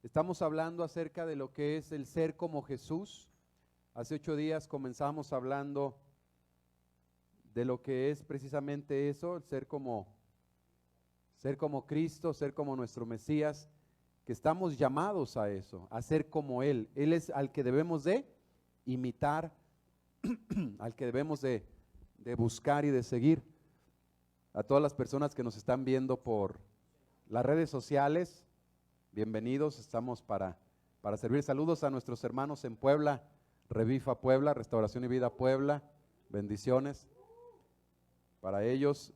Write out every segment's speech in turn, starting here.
Estamos hablando acerca de lo que es el ser como Jesús. Hace 8 días comenzamos hablando de lo que es precisamente eso, el ser como Cristo, ser como nuestro Mesías, que estamos llamados a eso, a ser como Él. Él es al que debemos de imitar, al que debemos de buscar y de seguir. A todas las personas que nos están viendo por las redes sociales, bienvenidos, estamos para servir. Saludos a nuestros hermanos en Puebla, Revifa Puebla, Restauración y Vida Puebla, bendiciones para ellos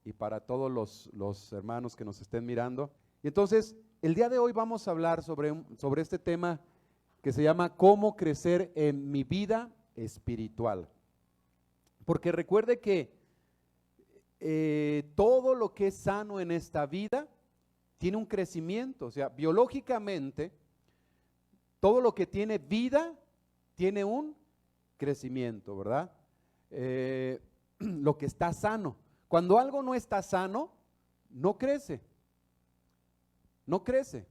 y para todos los hermanos que nos estén mirando. Y entonces, el día de hoy vamos a hablar sobre este tema que se llama ¿Cómo crecer en mi vida espiritual? Porque recuerde que todo lo que es sano en esta vida tiene un crecimiento, o sea, biológicamente, todo lo que tiene vida tiene un crecimiento, ¿verdad? Lo que está sano. Cuando algo no está sano, no crece, no crece.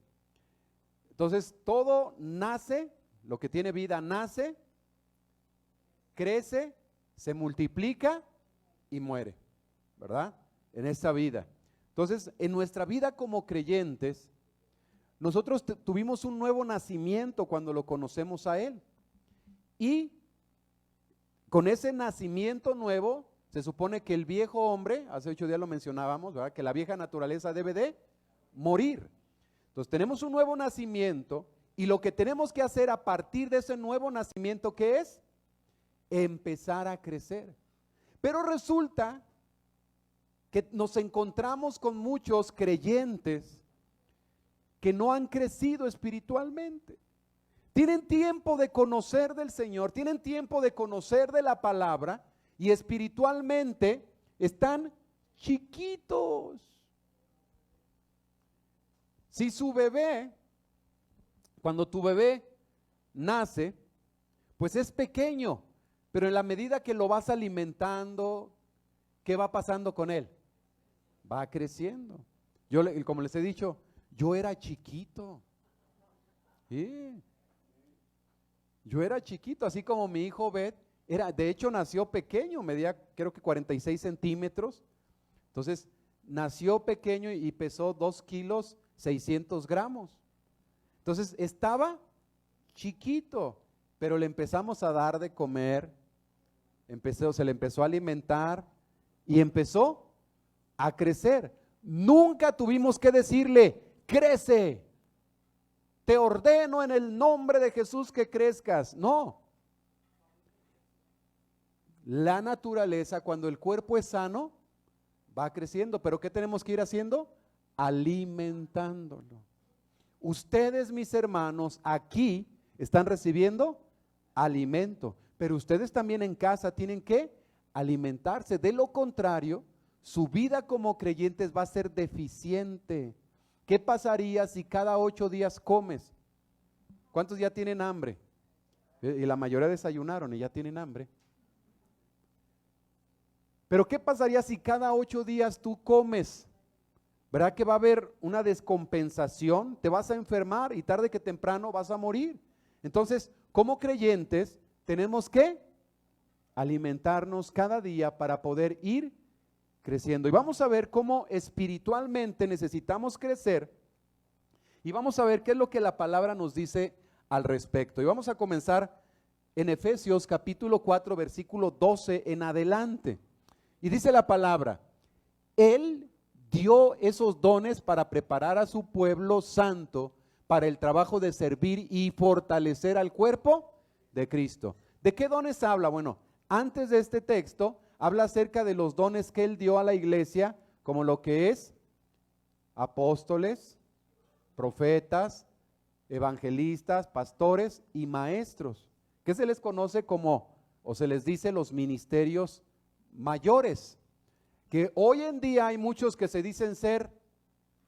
Entonces, todo nace, lo que tiene vida nace, crece, se multiplica y muere, ¿verdad? En esta vida. Entonces, en nuestra vida como creyentes, nosotros tuvimos un nuevo nacimiento cuando lo conocemos a Él. Y con ese nacimiento nuevo, se supone que el viejo hombre, hace 8 días lo mencionábamos, ¿verdad? Que la vieja naturaleza debe de morir. Entonces tenemos un nuevo nacimiento y lo que tenemos que hacer a partir de ese nuevo nacimiento, ¿qué es? Empezar a crecer. Pero resulta que nos encontramos con muchos creyentes que no han crecido espiritualmente. Tienen tiempo de conocer del Señor, tienen tiempo de conocer de la palabra y espiritualmente están chiquitos. Si su bebé, cuando tu bebé nace, pues es pequeño, pero en la medida que lo vas alimentando, ¿qué va pasando con él? Va creciendo. Yo, como les he dicho, yo era chiquito. Sí. Yo era chiquito, así como mi hijo Bet, de hecho nació pequeño, medía creo que 46 centímetros. Entonces nació pequeño y pesó 2 kilos 600 gramos. Entonces estaba chiquito, pero le empezamos a dar de comer, se le empezó a alimentar y empezó a crecer. Nunca tuvimos que decirle, crece, te ordeno en el nombre de Jesús que crezcas. No. La naturaleza, cuando el cuerpo es sano, va creciendo. ¿Pero qué tenemos que ir haciendo? Alimentándolo. Ustedes, mis hermanos, aquí están recibiendo alimento, pero ustedes también en casa tienen que alimentarse. De lo contrario, su vida como creyentes va a ser deficiente. ¿Qué pasaría si cada 8 días comes? ¿Cuántos ya tienen hambre? Y la mayoría desayunaron y ya tienen hambre. Pero ¿qué pasaría si cada 8 días tú comes? ¿Verdad que va a haber una descompensación? Te vas a enfermar y tarde que temprano vas a morir. Entonces, como creyentes, tenemos que alimentarnos cada día para poder ir creciendo. Y vamos a ver cómo espiritualmente necesitamos crecer y vamos a ver qué es lo que la palabra nos dice al respecto. Y vamos a comenzar en Efesios capítulo 4 versículo 12 en adelante. Y dice la palabra, Él dio esos dones para preparar a su pueblo santo para el trabajo de servir y fortalecer al cuerpo de Cristo. ¿De qué dones habla? Bueno, antes de este texto habla acerca de los dones que Él dio a la iglesia, como lo que es apóstoles, profetas, evangelistas, pastores y maestros, que se les conoce como, o se les dice los ministerios mayores, que hoy en día hay muchos que se dicen ser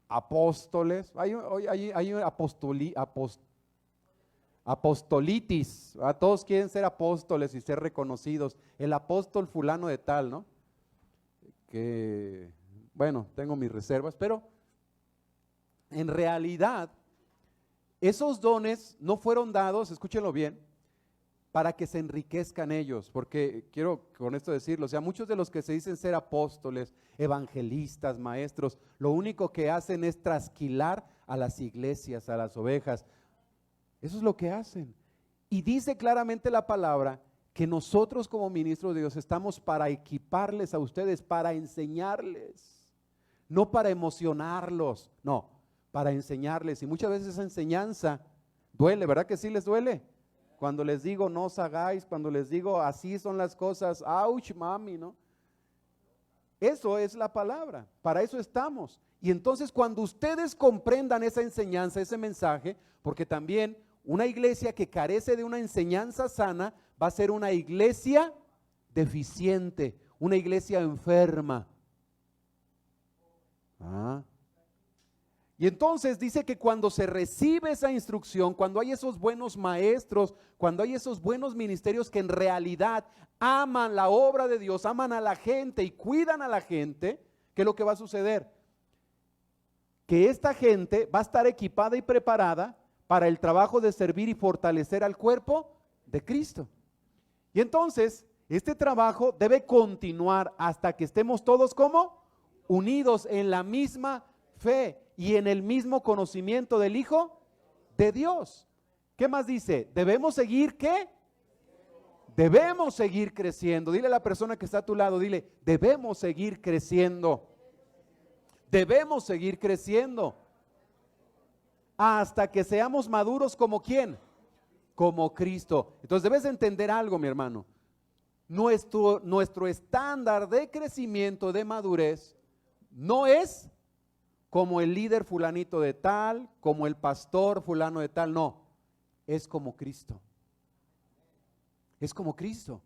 apóstoles, hay apostolitis, ¿verdad? Todos quieren ser apóstoles y ser reconocidos, el apóstol fulano de tal, ¿no? Que, bueno, tengo mis reservas, pero en realidad esos dones no fueron dados, escúchenlo bien, para que se enriquezcan ellos, porque quiero con esto decirlo, o sea, muchos de los que se dicen ser apóstoles, evangelistas, maestros, lo único que hacen es trasquilar a las iglesias, a las ovejas. Eso es lo que hacen. Y dice claramente la palabra que nosotros como ministros de Dios estamos para equiparles a ustedes, para enseñarles, no para emocionarlos, no, para enseñarles. Y muchas veces esa enseñanza duele, ¿verdad que sí les duele? Cuando les digo no os hagáis, cuando les digo así son las cosas, ouch mami, ¿no? Eso es la palabra, para eso estamos. Y entonces cuando ustedes comprendan esa enseñanza, ese mensaje, porque también una iglesia que carece de una enseñanza sana va a ser una iglesia deficiente, una iglesia enferma. Y entonces dice que cuando se recibe esa instrucción, cuando hay esos buenos maestros, cuando hay esos buenos ministerios que en realidad aman la obra de Dios, aman a la gente y cuidan a la gente, ¿qué es lo que va a suceder? Que esta gente va a estar equipada y preparada para el trabajo de servir y fortalecer al cuerpo de Cristo. Y entonces, este trabajo debe continuar hasta que estemos todos como unidos en la misma fe y en el mismo conocimiento del Hijo de Dios. ¿Qué más dice? Debemos seguir, ¿qué? Debemos seguir creciendo. Dile a la persona que está a tu lado, dile, debemos seguir creciendo. Debemos seguir creciendo hasta que seamos maduros como ¿quién? Como Cristo. Entonces debes entender algo, mi hermano. Nuestro estándar de crecimiento, de madurez, no es como el líder fulanito de tal, como el pastor fulano de tal, no, es como Cristo. Es como Cristo.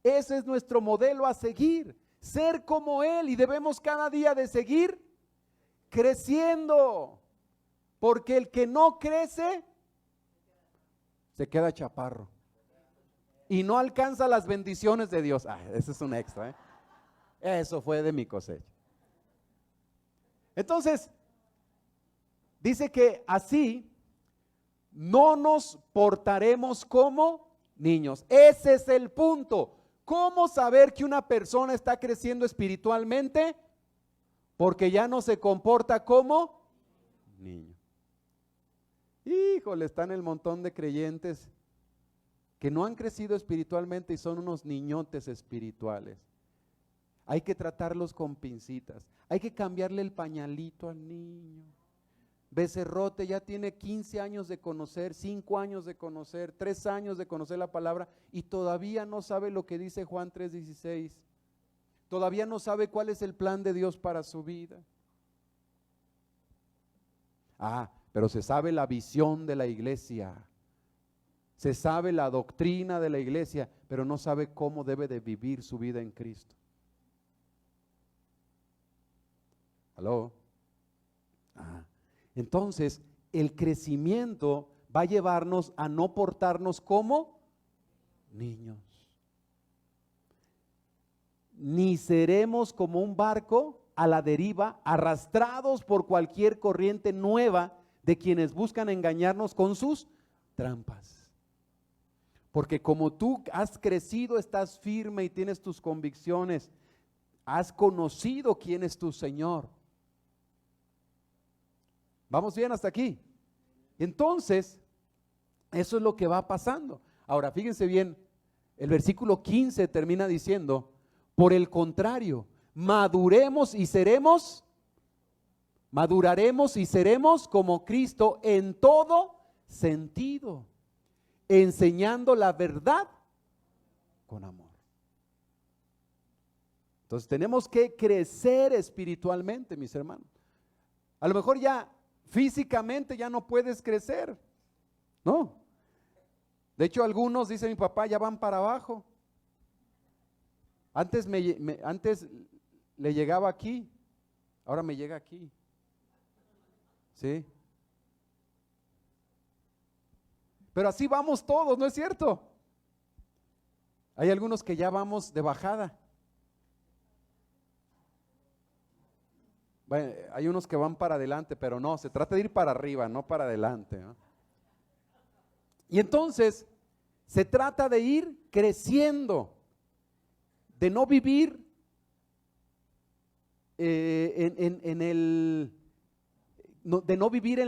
Ese es nuestro modelo a seguir, ser como Él, y debemos cada día de seguir creciendo, porque el que no crece se queda chaparro y no alcanza las bendiciones de Dios. Ese es un extra, Eso fue de mi cosecha. Entonces, dice que así no nos portaremos como niños. Ese es el punto. ¿Cómo saber que una persona está creciendo espiritualmente? Porque ya no se comporta como niño. Híjole, están el montón de creyentes que no han crecido espiritualmente y son unos niñotes espirituales. Hay que tratarlos con pincitas. Hay que cambiarle el pañalito al niño. Becerrote ya tiene 15 años de conocer, 5 años de conocer, 3 años de conocer la palabra y todavía no sabe lo que dice Juan 3:16. Todavía no sabe cuál es el plan de Dios para su vida. Pero se sabe la visión de la iglesia. Se sabe la doctrina de la iglesia, pero no sabe cómo debe de vivir su vida en Cristo. ¿Aló? Entonces, el crecimiento va a llevarnos a no portarnos como niños. Ni seremos como un barco a la deriva, arrastrados por cualquier corriente nueva de quienes buscan engañarnos con sus trampas. Porque como tú has crecido, estás firme y tienes tus convicciones, has conocido quién es tu Señor. ¿Vamos bien hasta aquí? Entonces, eso es lo que va pasando. Ahora, fíjense bien, el versículo 15 termina diciendo, por el contrario, maduraremos y seremos como Cristo en todo sentido, enseñando la verdad con amor. Entonces tenemos que crecer espiritualmente, mis hermanos. A lo mejor ya físicamente ya no puedes crecer, ¿no? De hecho, algunos, dice mi papá, ya van para abajo. Antes le llegaba aquí, ahora me llega aquí. ¿Sí? Pero así vamos todos, ¿no es cierto? Hay algunos que ya vamos de bajada. Bueno, hay unos que van para adelante, pero no, se trata de ir para arriba, no para adelante, ¿no? Y entonces, se trata de ir creciendo, de no vivir de no vivir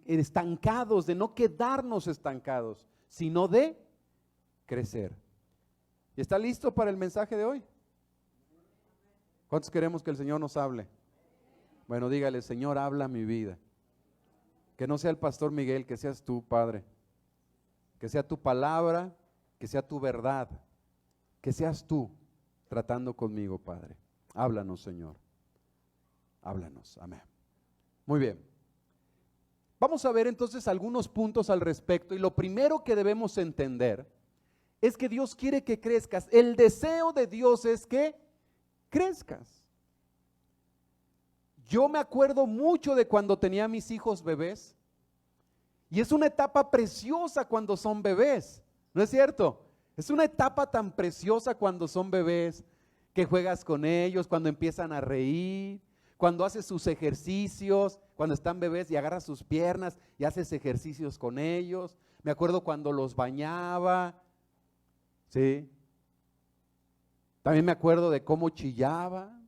estancados, de no quedarnos estancados, sino de crecer. ¿Y está listo para el mensaje de hoy? ¿Cuántos queremos que el Señor nos hable? Bueno, dígale: Señor, habla mi vida. Que no sea el pastor Miguel, que seas tú, Padre. Que sea tu palabra, que sea tu verdad, que seas tú tratando conmigo, Padre. Háblanos, Señor. Háblanos. Amén. Muy bien. Vamos a ver entonces algunos puntos al respecto, y lo primero que debemos entender es que Dios quiere que crezcas. El deseo de Dios es que crezcas. Yo me acuerdo mucho de cuando tenía mis hijos bebés, y es una etapa preciosa cuando son bebés, ¿no es cierto? Es una etapa tan preciosa cuando son bebés, que juegas con ellos, cuando empiezan a reír, cuando haces sus ejercicios, cuando están bebés y agarras sus piernas y haces ejercicios con ellos. Me acuerdo cuando los bañaba, ¿sí? También me acuerdo de cómo chillaba,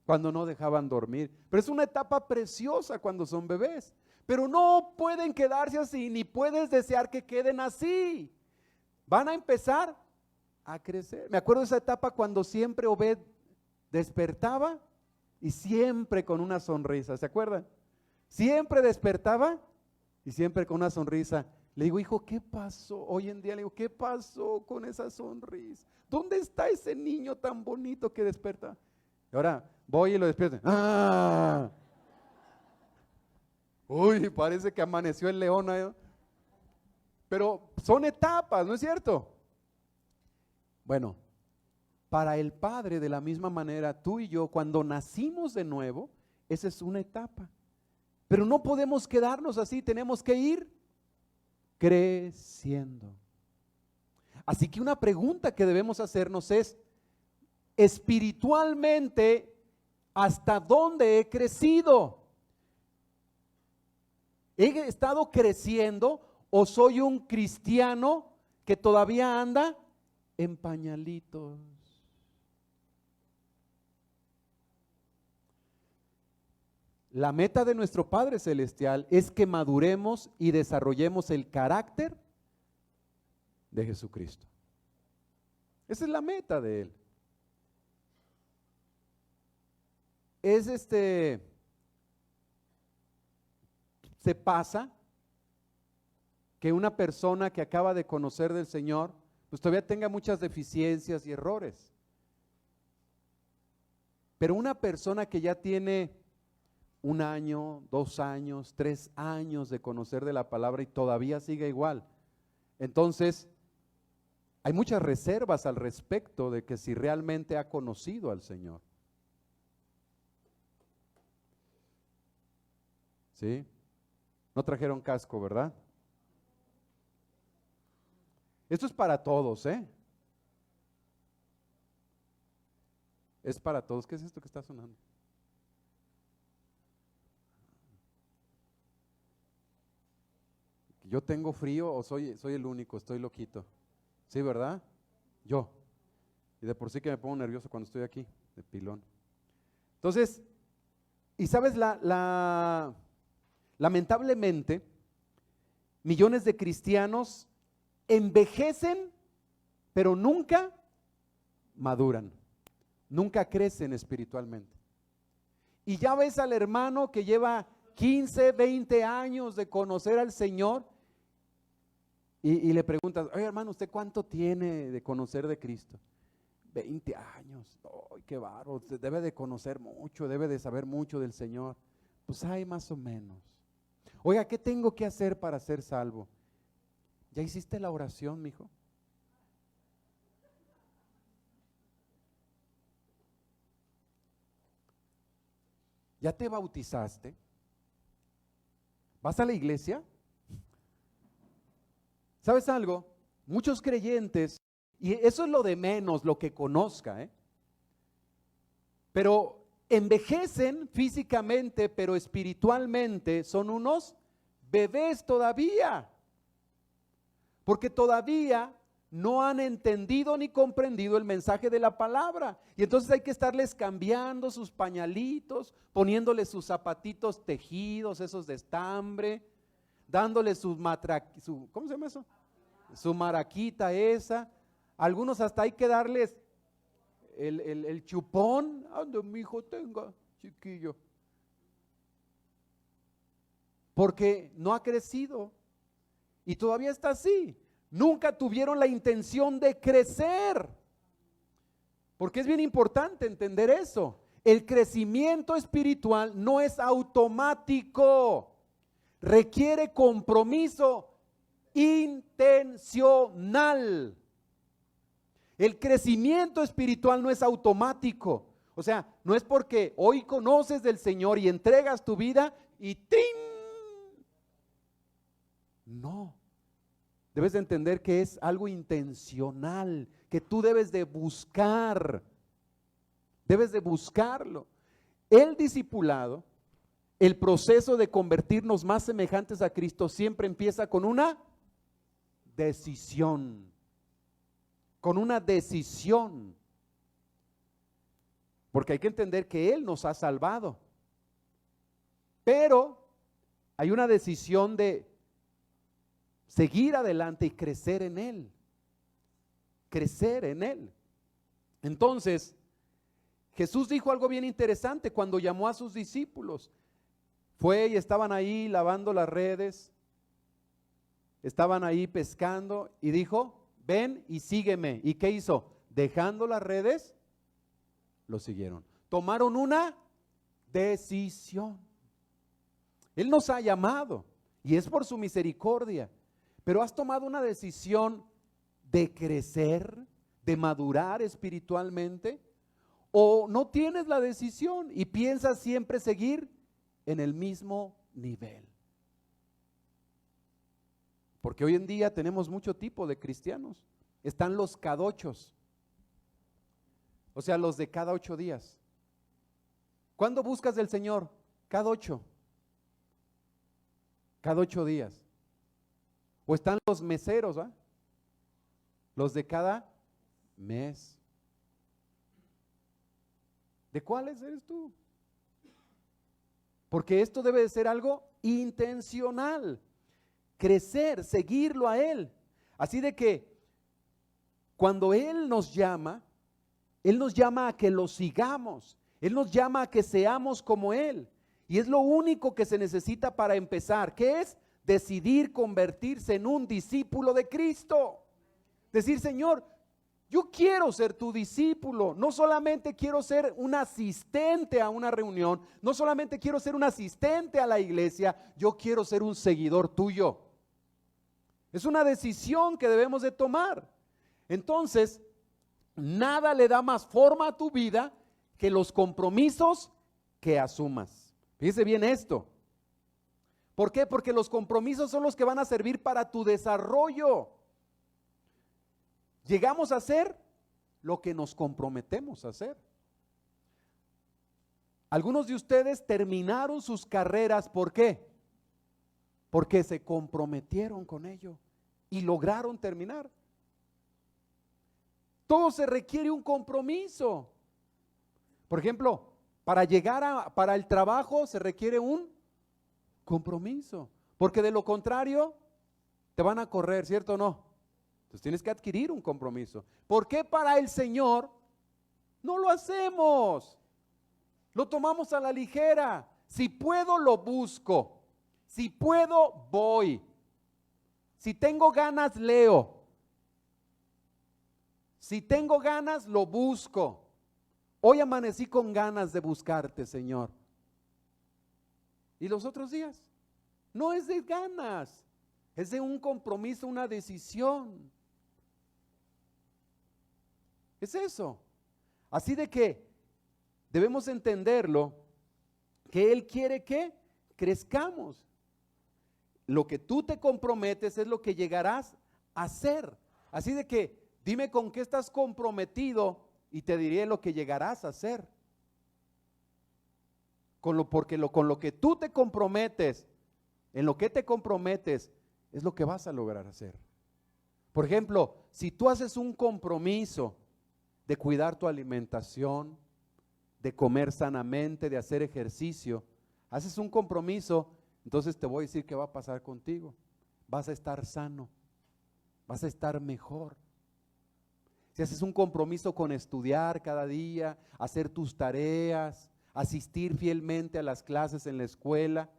cuando no dejaban dormir. Pero es una etapa preciosa cuando son bebés. Pero no pueden quedarse así, ni puedes desear que queden así. Van a empezar a crecer. Me acuerdo de esa etapa cuando siempre Obed despertaba y siempre con una sonrisa, ¿se acuerdan? Siempre despertaba y siempre con una sonrisa. Le digo: hijo, ¿qué pasó? Hoy en día le digo: ¿qué pasó con esa sonrisa? ¿Dónde está ese niño tan bonito que desperta? Y ahora voy y lo despierto. ¡Ah! Uy, parece que amaneció el león, ¿no? Pero son etapas, ¿no es cierto? Bueno, para el Padre, de la misma manera, tú y yo, cuando nacimos de nuevo, esa es una etapa. Pero no podemos quedarnos así, tenemos que ir creciendo. Así que una pregunta que debemos hacernos es: espiritualmente, ¿hasta dónde he crecido? ¿He estado creciendo o soy un cristiano que todavía anda en pañalitos? La meta de nuestro Padre Celestial es que maduremos y desarrollemos el carácter de Jesucristo. Esa es la meta de Él. Se pasa que una persona que acaba de conocer del Señor, pues todavía tenga muchas deficiencias y errores. Pero una persona que ya tiene 1 año, 2 años, 3 años de conocer de la palabra y todavía sigue igual, entonces hay muchas reservas al respecto de que si realmente ha conocido al Señor. ¿Sí? No trajeron casco, ¿verdad? Esto es para todos, ¿eh? Es para todos. ¿Qué es esto que está sonando? ¿Yo tengo frío o soy el único? Estoy loquito. ¿Sí, verdad? Yo. Y de por sí que me pongo nervioso cuando estoy aquí, de pilón. Entonces, y sabes, lamentablemente, millones de cristianos envejecen, pero nunca maduran, nunca crecen espiritualmente. Y ya ves al hermano que lleva 15, 20 años de conocer al Señor y le preguntas: oye, hermano, ¿usted cuánto tiene de conocer de Cristo? 20 años. ¡Ay, qué bárbaro! Usted debe de conocer mucho, debe de saber mucho del Señor. Pues hay más o menos. Oiga, ¿qué tengo que hacer para ser salvo? ¿Ya hiciste la oración, mijo? ¿Ya te bautizaste? ¿Vas a la iglesia? ¿Sabes algo? Muchos creyentes, y eso es lo de menos, lo que conozca, pero envejecen físicamente, pero espiritualmente son unos bebés todavía, porque todavía no han entendido ni comprendido el mensaje de la palabra. Y entonces hay que estarles cambiando sus pañalitos, poniéndoles sus zapatitos tejidos, esos de estambre, dándoles ¿cómo se llama eso? Su maraquita esa. Algunos hasta hay que darles el chupón, donde mi hijo tenga, chiquillo. Porque no ha crecido y todavía está así. Nunca tuvieron la intención de crecer. Porque es bien importante entender eso. El crecimiento espiritual no es automático. Requiere compromiso intencional. El crecimiento espiritual no es automático. O sea, no es porque hoy conoces del Señor y entregas tu vida y ¡trin! No. Debes de entender que es algo intencional, que tú debes de buscar. Debes de buscarlo. El discipulado, el proceso de convertirnos más semejantes a Cristo siempre empieza con una decisión. Con una decisión. Porque hay que entender que Él nos ha salvado. Pero hay una decisión de seguir adelante y crecer en Él. Crecer en Él. Entonces, Jesús dijo algo bien interesante cuando llamó a sus discípulos. Fue y estaban ahí lavando las redes, estaban ahí pescando y dijo, ven y sígueme. ¿Y qué hizo? Dejando las redes, lo siguieron. Tomaron una decisión. Él nos ha llamado y es por su misericordia. Pero has tomado una decisión de crecer, de madurar espiritualmente, o no tienes la decisión y piensas siempre seguir en el mismo nivel. Porque hoy en día tenemos mucho tipo de cristianos. Están los cadochos, o sea, los de cada 8 días. ¿Cuándo buscas del Señor? Cada 8. Cada 8 días. O están los meseros, ¿va? Los de cada mes. ¿De cuáles eres tú? Porque esto debe de ser algo intencional. Crecer, seguirlo a Él. Así de que cuando Él nos llama a que lo sigamos. Él nos llama a que seamos como Él. Y es lo único que se necesita para empezar. ¿Qué es? Decidir convertirse en un discípulo de Cristo. Decir, Señor, yo quiero ser tu discípulo. No solamente quiero ser un asistente a una reunión, no solamente quiero ser un asistente a la iglesia, yo quiero ser un seguidor tuyo. Es una decisión que debemos de tomar. Entonces, nada le da más forma a tu vida que los compromisos que asumas. Fíjese bien esto. ¿Por qué? Porque los compromisos son los que van a servir para tu desarrollo. Llegamos a hacer lo que nos comprometemos a hacer. Algunos de ustedes terminaron sus carreras, ¿por qué? Porque se comprometieron con ello y lograron terminar. Todo se requiere un compromiso. Por ejemplo, para el trabajo se requiere un compromiso, porque de lo contrario te van a correr, ¿cierto o no? Entonces tienes que adquirir un compromiso. ¿Por qué para el Señor no lo hacemos? Lo tomamos a la ligera. Si puedo, lo busco. Si puedo, voy. Si tengo ganas, leo. Si tengo ganas, lo busco. Hoy amanecí con ganas de buscarte, Señor. ¿Y los otros días? No es de ganas, es de un compromiso, una decisión. Es eso. Así de que debemos entenderlo, que Él quiere que crezcamos. Lo que tú te comprometes es lo que llegarás a hacer. Así de que dime con qué estás comprometido y te diré lo que llegarás a hacer. con lo que tú te comprometes, en lo que te comprometes, es lo que vas a lograr hacer. Por ejemplo, si tú haces un compromiso de cuidar tu alimentación, de comer sanamente, de hacer ejercicio, haces un compromiso, entonces te voy a decir qué va a pasar contigo. Vas a estar sano, vas a estar mejor. Si haces un compromiso con estudiar cada día, hacer tus tareas, asistir fielmente a las clases en la escuela,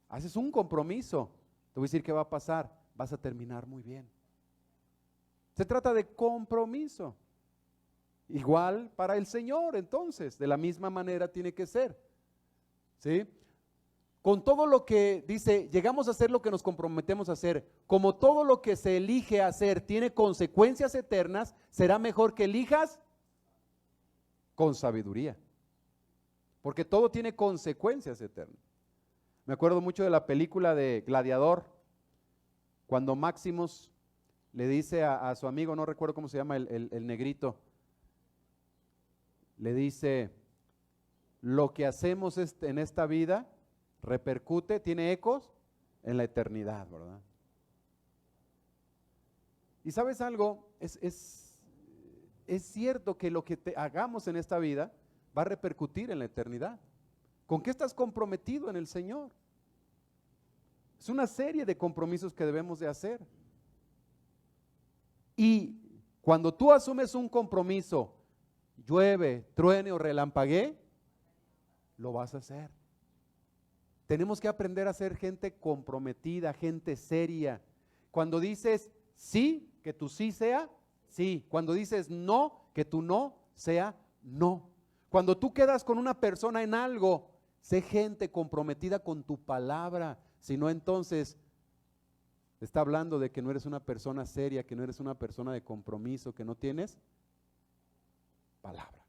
haces un compromiso, te voy a decir qué va a pasar, vas a terminar muy bien. Se trata de compromiso. Igual para el Señor, entonces, de la misma manera tiene que ser. ¿Sí? Con todo lo que dice, llegamos a hacer lo que nos comprometemos a hacer. Como todo lo que se elige hacer tiene consecuencias eternas, será mejor que elijas con sabiduría. Porque todo tiene consecuencias eternas. Me acuerdo mucho de la película de Gladiador, cuando Máximos le dice a su amigo, no recuerdo cómo se llama el negrito, le dice, lo que hacemos en esta vida repercute, tiene ecos en la eternidad, ¿verdad? Y ¿sabes algo? Es cierto que lo que hagamos en esta vida va a repercutir en la eternidad. ¿Con qué estás comprometido en el Señor? Es una serie de compromisos que debemos de hacer. Y cuando tú asumes un compromiso, llueve, truene o relampaguee, lo vas a hacer. Tenemos que aprender a ser gente comprometida, gente seria. Cuando dices sí, que tu sí sea sí. Cuando dices no, que tu no sea no. Cuando tú quedas con una persona en algo, sé gente comprometida con tu palabra. Si no, entonces está hablando de que no eres una persona seria, que no eres una persona de compromiso, que no tienes palabra.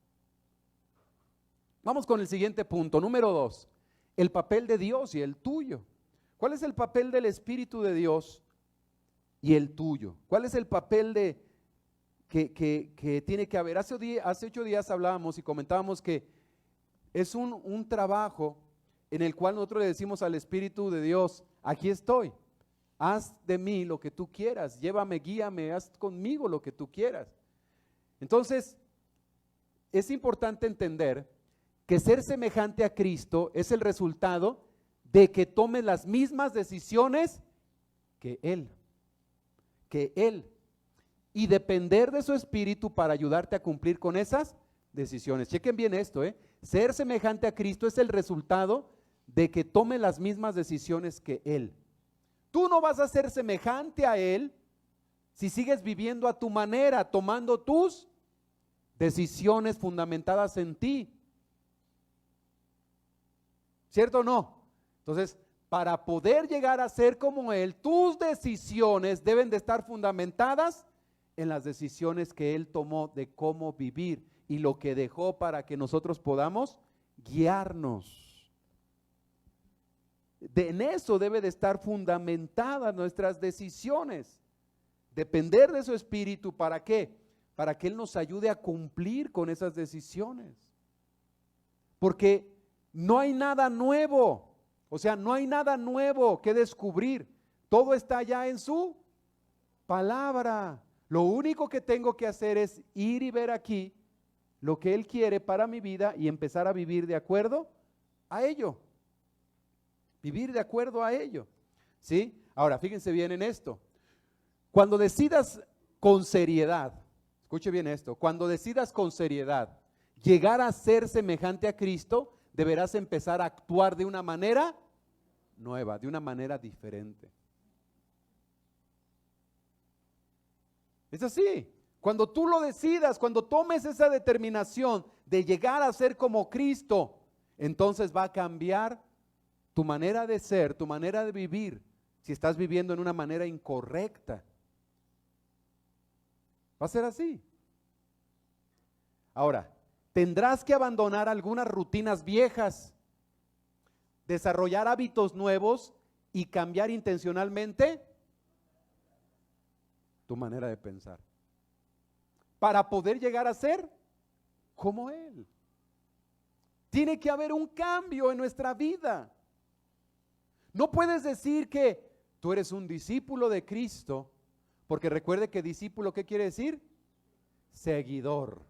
Vamos con el siguiente punto, número 2, el papel de Dios y el tuyo. ¿Cuál es el papel del Espíritu de Dios y el tuyo? ¿Cuál es el papel que tiene que haber? Hace 8 días hablábamos y comentábamos que es un trabajo en el cual nosotros le decimos al Espíritu de Dios, aquí estoy, haz de mí lo que tú quieras, llévame, guíame, haz conmigo lo que tú quieras. Entonces, es importante entender que ser semejante a Cristo es el resultado de que tomes las mismas decisiones que Él, y depender de su Espíritu para ayudarte a cumplir con esas decisiones. Chequen bien esto, ser semejante a Cristo es el resultado de que tome las mismas decisiones que Él. Tú no vas a ser semejante a Él si sigues viviendo a tu manera, tomando tus decisiones fundamentadas en ti. ¿Cierto o no? Entonces, para poder llegar a ser como Él, tus decisiones deben de estar fundamentadas en las decisiones que Él tomó de cómo vivir y lo que dejó para que nosotros podamos guiarnos. En eso debe de estar fundamentadas nuestras decisiones. Depender de su Espíritu, ¿para qué? Para que Él nos ayude a cumplir con esas decisiones. Porque no hay nada nuevo, o sea, no hay nada nuevo que descubrir. Todo está ya en su palabra. Lo único que tengo que hacer es ir y ver aquí lo que Él quiere para mi vida y empezar a vivir de acuerdo a ello. Vivir de acuerdo a ello. ¿Sí? Ahora, fíjense bien en esto. Cuando decidas con seriedad, escuche bien esto, cuando decidas con seriedad llegar a ser semejante a Cristo, deberás empezar a actuar de una manera nueva, de una manera diferente. Es así. Cuando tú lo decidas, cuando tomes esa determinación de llegar a ser como Cristo, entonces va a cambiar tu manera de ser, tu manera de vivir, si estás viviendo en una manera incorrecta. Va a ser así. Ahora, tendrás que abandonar algunas rutinas viejas, desarrollar hábitos nuevos y cambiar intencionalmente tu manera de pensar para poder llegar a ser como Él. Tiene que haber un cambio en nuestra vida. No puedes decir que tú eres un discípulo de Cristo, porque recuerde que discípulo, ¿qué quiere decir? Seguidor.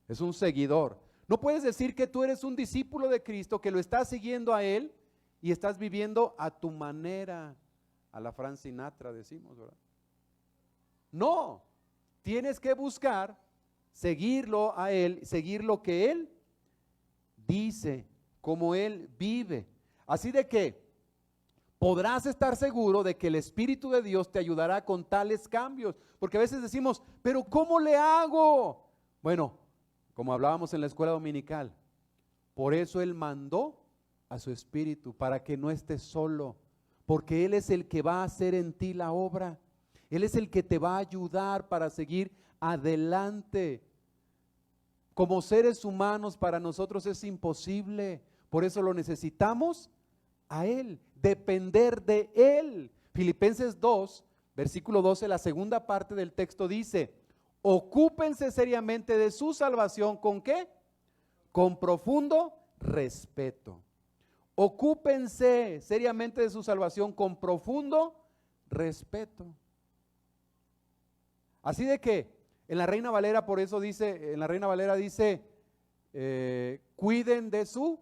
Es un seguidor. No puedes decir que tú eres un discípulo de Cristo, que lo estás siguiendo a Él y estás viviendo a tu manera, a la Frank Sinatra decimos, ¿verdad? No, tienes que buscar seguirlo a Él, seguir lo que Él dice, como Él vive. Así de que podrás estar seguro de que el Espíritu de Dios te ayudará con tales cambios, porque a veces decimos, pero ¿cómo le hago? Bueno, como hablábamos en la escuela dominical, por eso Él mandó a su Espíritu, para que no estés solo, porque Él es el que va a hacer en ti la obra. Él es el que te va a ayudar para seguir adelante. Como seres humanos para nosotros es imposible, por eso lo necesitamos a Él, depender de Él. Filipenses 2, versículo 12, la segunda parte del texto dice, ocúpense seriamente de su salvación, ¿con qué? Con profundo respeto. Ocúpense seriamente de su salvación con profundo respeto. Así de que en la Reina Valera, por eso dice, en la Reina Valera dice, cuiden de su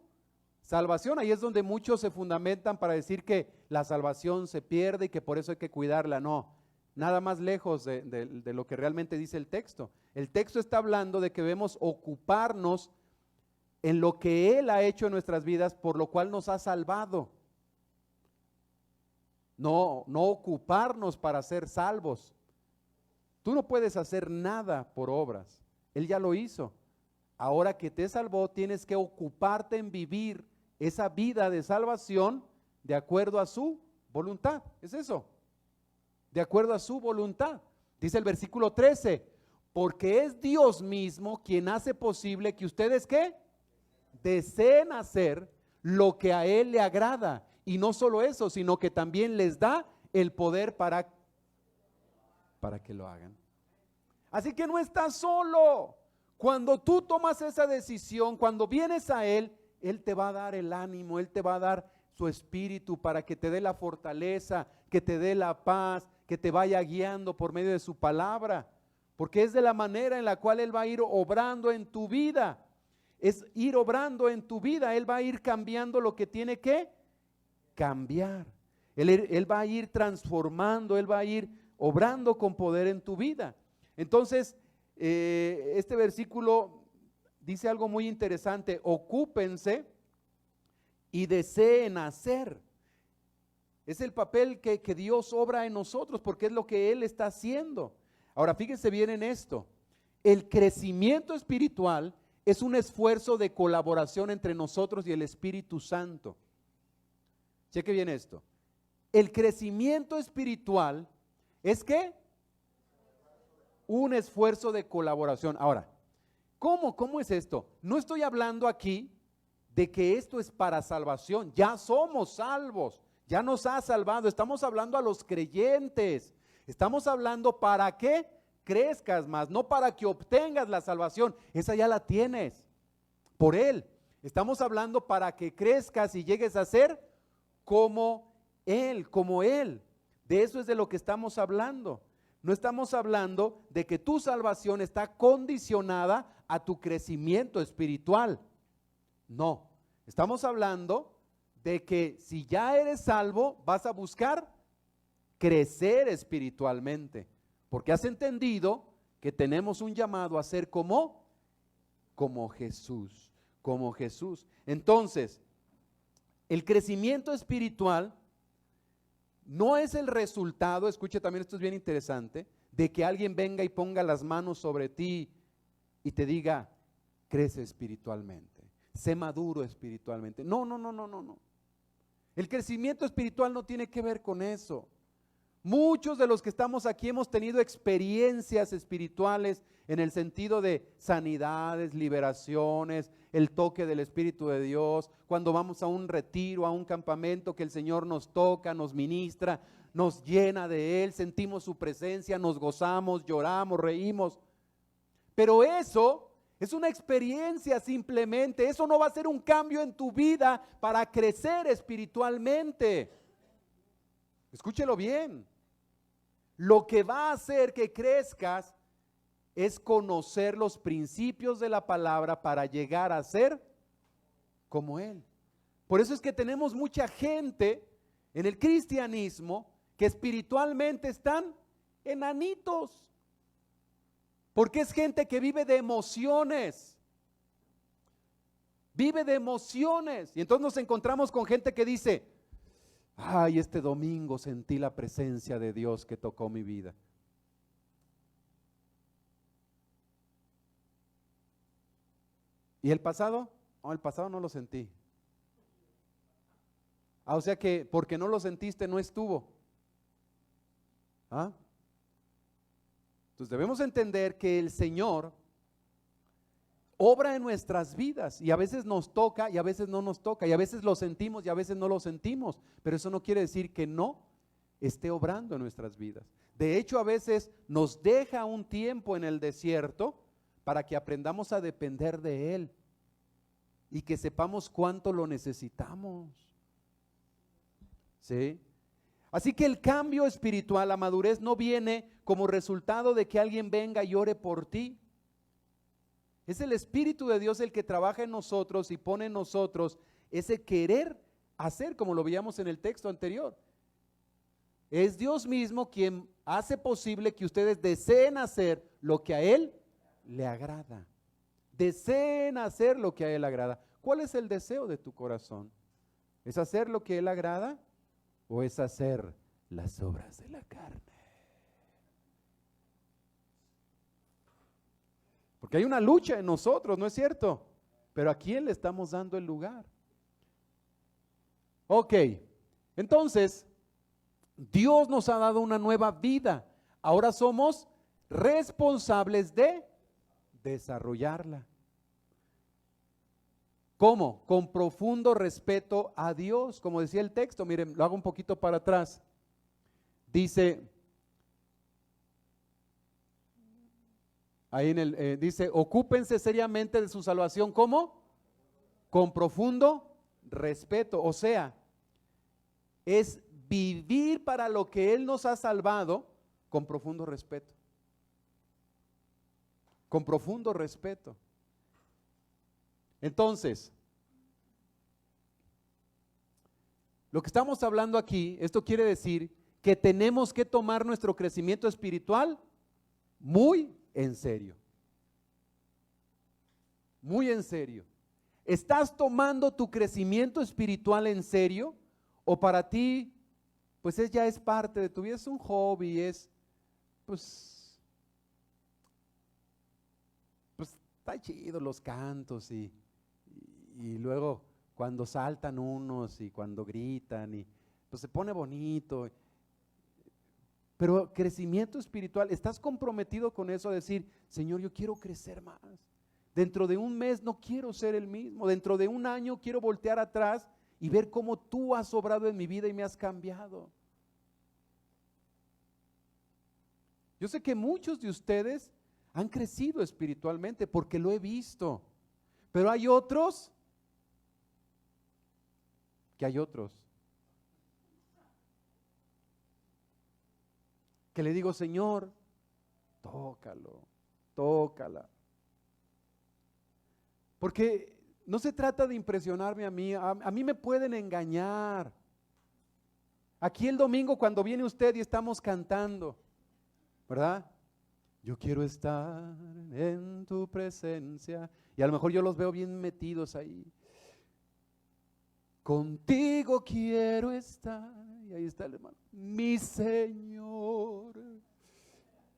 salvación. Ahí es donde muchos se fundamentan para decir que la salvación se pierde y que por eso hay que cuidarla. No, nada más lejos de lo que realmente dice el texto. El texto está hablando de que debemos ocuparnos en lo que Él ha hecho en nuestras vidas, por lo cual nos ha salvado. No ocuparnos para ser salvos. Tú no puedes hacer nada por obras. Él ya lo hizo. Ahora que te salvó, tienes que ocuparte en vivir esa vida de salvación de acuerdo a su voluntad. ¿Es eso? De acuerdo a su voluntad. Dice el versículo 13, porque es Dios mismo quien hace posible que ustedes, ¿qué? Deseen hacer lo que a Él le agrada. Y no solo eso, sino que también les da el poder para que lo hagan. Así que no estás solo. Cuando tú tomas esa decisión, cuando vienes a Él, Él te va a dar el ánimo, Él te va a dar su espíritu para que te dé la fortaleza, que te dé la paz, que te vaya guiando por medio de su palabra, porque es de la manera en la cual Él va a ir obrando en tu vida. Es ir obrando en tu vida, Él va a ir cambiando lo que tiene que cambiar. Él va a ir transformando, Él va a ir obrando con poder en tu vida. Entonces, este versículo dice algo muy interesante: ocúpense y deseen hacer. Es el papel que Dios obra en nosotros, porque es lo que Él está haciendo. Ahora, fíjense bien en esto: el crecimiento espiritual es un esfuerzo de colaboración entre nosotros y el Espíritu Santo. Cheque bien esto. El crecimiento espiritual es ¿qué? Un esfuerzo de colaboración. Ahora, ¿cómo es esto? No estoy hablando aquí de que esto es para salvación. Ya somos salvos, ya nos ha salvado. Estamos hablando a los creyentes. Estamos hablando para que crezcas más, no para que obtengas la salvación. Esa ya la tienes por Él. Estamos hablando para que crezcas y llegues a ser como Él, como Él. De eso es de lo que estamos hablando. No estamos hablando de que tu salvación está condicionada a tu crecimiento espiritual. No, estamos hablando de que si ya eres salvo, vas a buscar crecer espiritualmente, porque has entendido que tenemos un llamado a ser como Jesús, como Jesús. Entonces, el crecimiento espiritual no es el resultado, escuche también, esto es bien interesante, de que alguien venga y ponga las manos sobre ti y te diga, crece espiritualmente, sé maduro espiritualmente. No. El crecimiento espiritual no tiene que ver con eso. Muchos de los que estamos aquí hemos tenido experiencias espirituales en el sentido de sanidades, liberaciones, el toque del Espíritu de Dios, cuando vamos a un retiro, a un campamento, que el Señor nos toca, nos ministra, nos llena de Él, sentimos su presencia, nos gozamos, lloramos, reímos. Pero eso Es una experiencia simplemente. Eso no va a ser un cambio en tu vida para crecer espiritualmente. Escúchelo bien. Lo que va a hacer que crezcas es conocer los principios de la palabra para llegar a ser como Él. Por eso es que tenemos mucha gente en el cristianismo que espiritualmente están enanitos. Porque es gente que vive de emociones. Vive de emociones. Y entonces nos encontramos con gente que dice, ay, este domingo sentí la presencia de Dios que tocó mi vida. ¿Y el pasado? No, el pasado no lo sentí. O sea que porque no lo sentiste no estuvo. ¿Ah? Entonces debemos entender que el Señor obra en nuestras vidas y a veces nos toca y a veces no nos toca y a veces lo sentimos y a veces no lo sentimos, pero eso no quiere decir que no esté obrando en nuestras vidas. De hecho, a veces nos deja un tiempo en el desierto para que aprendamos a depender de Él y que sepamos cuánto lo necesitamos. ¿Sí? Así que el cambio espiritual, la madurez no viene como resultado de que alguien venga y ore por ti. Es el Espíritu de Dios el que trabaja en nosotros y pone en nosotros ese querer hacer, como lo veíamos en el texto anterior. Es Dios mismo quien hace posible que ustedes deseen hacer lo que a Él le agrada. Deseen hacer lo que a Él agrada. ¿Cuál es el deseo de tu corazón? ¿Es hacer lo que a Él agrada o es hacer las obras de la carne? Porque hay una lucha en nosotros, ¿no es cierto? Pero ¿a quién le estamos dando el lugar? Ok, entonces, Dios nos ha dado una nueva vida. Ahora somos responsables de desarrollarla. ¿Cómo? Con profundo respeto a Dios. Como decía el texto, miren, lo hago un poquito para atrás. Dice, ahí dice, ocúpense seriamente de su salvación. ¿Cómo? Con profundo respeto. O sea, es vivir para lo que Él nos ha salvado con profundo respeto. Con profundo respeto. Entonces, lo que estamos hablando aquí, esto quiere decir que tenemos que tomar nuestro crecimiento espiritual muy en serio. Muy en serio. ¿Estás tomando tu crecimiento espiritual en serio? ¿O para ti, pues ya es parte de tu vida, es un hobby, pues está chido los cantos y luego cuando saltan unos y cuando gritan y pues se pone bonito? Pero crecimiento espiritual, ¿estás comprometido con eso a decir, Señor, yo quiero crecer más? Dentro de un mes no quiero ser el mismo, dentro de un año quiero voltear atrás y ver cómo tú has obrado en mi vida y me has cambiado. Yo sé que muchos de ustedes han crecido espiritualmente porque lo he visto, pero hay otros que le digo, Señor, tócalo, tócala. Porque no se trata de impresionarme a mí me pueden engañar. Aquí el domingo cuando viene usted y estamos cantando, ¿verdad? Yo quiero estar en tu presencia. Y a lo mejor yo los veo bien metidos ahí. Contigo quiero estar. Y ahí está el hermano, mi Señor.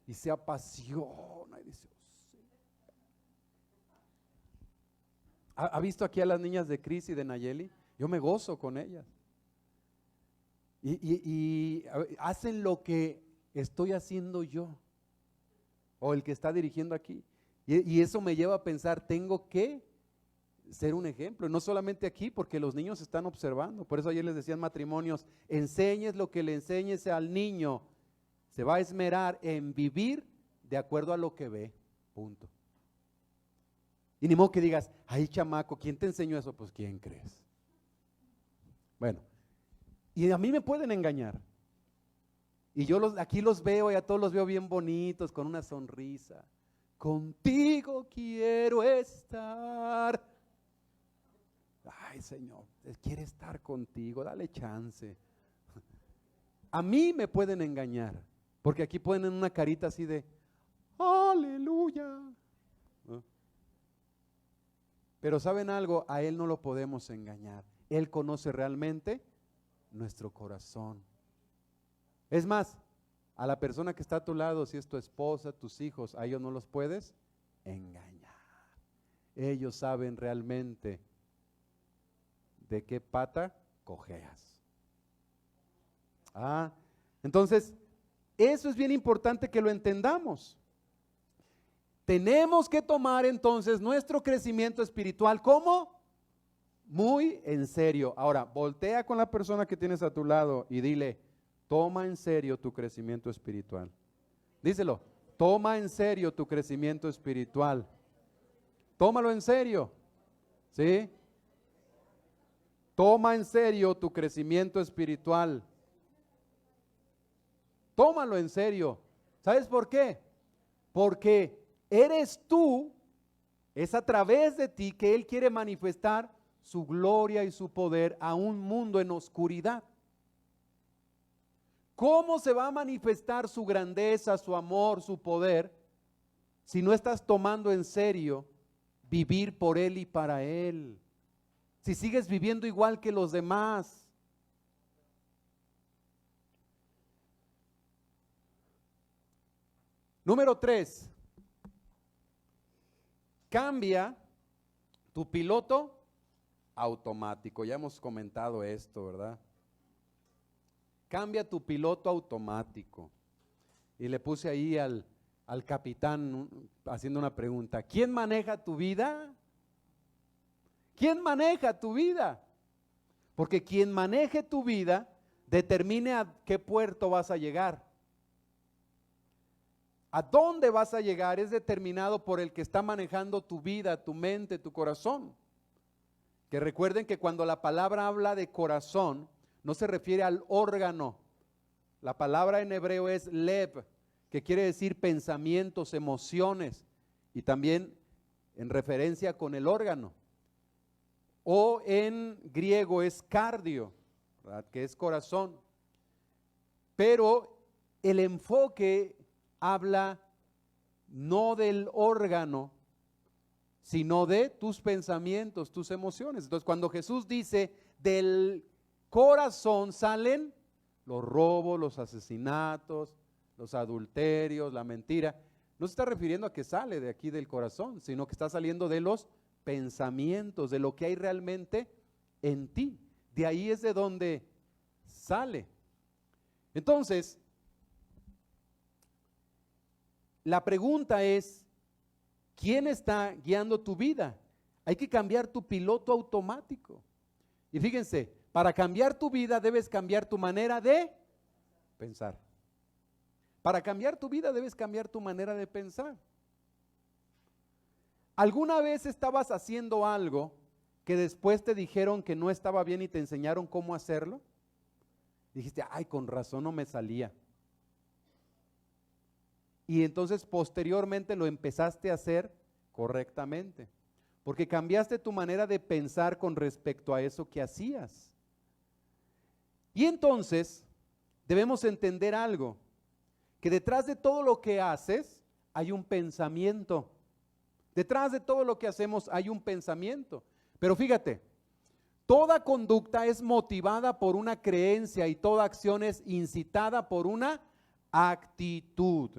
Y se apasiona y dice, ¿ha visto aquí a las niñas de Cris y de Nayeli? Yo me gozo con ellas. Y hacen lo que estoy haciendo yo, o el que está dirigiendo aquí. Y eso me lleva a pensar, tengo que ser un ejemplo, no solamente aquí, porque los niños están observando. Por eso ayer les decían matrimonios, enseñes lo que le enseñes al niño, se va a esmerar en vivir de acuerdo a lo que ve, punto. Y ni modo que digas, ay chamaco, ¿quién te enseñó eso? Pues ¿quién crees? Bueno, y a mí me pueden engañar. Y yo aquí los veo y a todos los veo bien bonitos, con una sonrisa. Contigo quiero estar. Ay, Señor, Él quiere estar contigo, dale chance. A mí me pueden engañar, porque aquí ponen una carita así de, aleluya. ¿No? Pero ¿saben algo? A Él no lo podemos engañar. Él conoce realmente nuestro corazón. Es más, a la persona que está a tu lado, si es tu esposa, tus hijos, a ellos no los puedes engañar. Ellos saben realmente de qué pata cojeas. Entonces, eso es bien importante que lo entendamos. Tenemos que tomar entonces nuestro crecimiento espiritual como muy en serio. Ahora, voltea con la persona que tienes a tu lado y dile, toma en serio tu crecimiento espiritual. Díselo, toma en serio tu crecimiento espiritual. Tómalo en serio, ¿sí? Toma en serio tu crecimiento espiritual. Tómalo en serio. ¿Sabes por qué? Porque eres tú, es a través de ti que Él quiere manifestar su gloria y su poder a un mundo en oscuridad. ¿Cómo se va a manifestar su grandeza, su amor, su poder, si no estás tomando en serio vivir por Él y para Él? Si sigues viviendo igual que los demás. Número 3, cambia tu piloto automático. Ya hemos comentado esto, ¿verdad? Cambia tu piloto automático. Y le puse ahí al capitán haciendo una pregunta. ¿Quién maneja tu vida? ¿Quién maneja tu vida? Porque quien maneje tu vida determine a qué puerto vas a llegar. A dónde vas a llegar es determinado por el que está manejando tu vida, tu mente, tu corazón. Que recuerden que cuando la palabra habla de corazón, no se refiere al órgano. La palabra en hebreo es lev, que quiere decir pensamientos, emociones, y también en referencia con el órgano. O en griego es cardio, ¿verdad? Que es corazón. Pero el enfoque habla no del órgano, sino de tus pensamientos, tus emociones. Entonces, cuando Jesús dice del corazón salen los robos, los asesinatos, los adulterios, la mentira, no se está refiriendo a que sale de aquí del corazón, sino que está saliendo de los pensamientos, de lo que hay realmente en ti. De ahí es de donde sale. Entonces, la pregunta es, ¿quién está guiando tu vida? Hay que cambiar tu piloto automático. Y fíjense, para cambiar tu vida debes cambiar tu manera de pensar. Para cambiar tu vida debes cambiar tu manera de pensar. ¿Alguna vez estabas haciendo algo que después te dijeron que no estaba bien y te enseñaron cómo hacerlo? Dijiste, ay, con razón no me salía. Y entonces posteriormente lo empezaste a hacer correctamente, porque cambiaste tu manera de pensar con respecto a eso que hacías. Y entonces debemos entender algo, que detrás de todo lo que haces hay un pensamiento. Detrás de todo lo que hacemos hay un pensamiento. Pero fíjate, toda conducta es motivada por una creencia y toda acción es incitada por una actitud.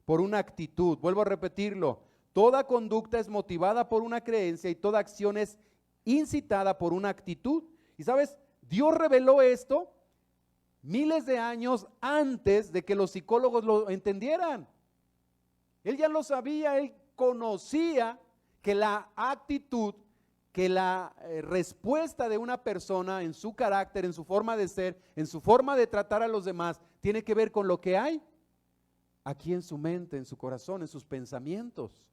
Por una actitud, vuelvo a repetirlo, toda conducta es motivada por una creencia y toda acción es incitada por una actitud. Y sabes, Dios reveló esto miles de años antes de que los psicólogos lo entendieran. Él ya lo sabía, él conocía que la actitud, que la respuesta de una persona en su carácter, en su forma de ser, en su forma de tratar a los demás, tiene que ver con lo que hay aquí en su mente, en su corazón, en sus pensamientos.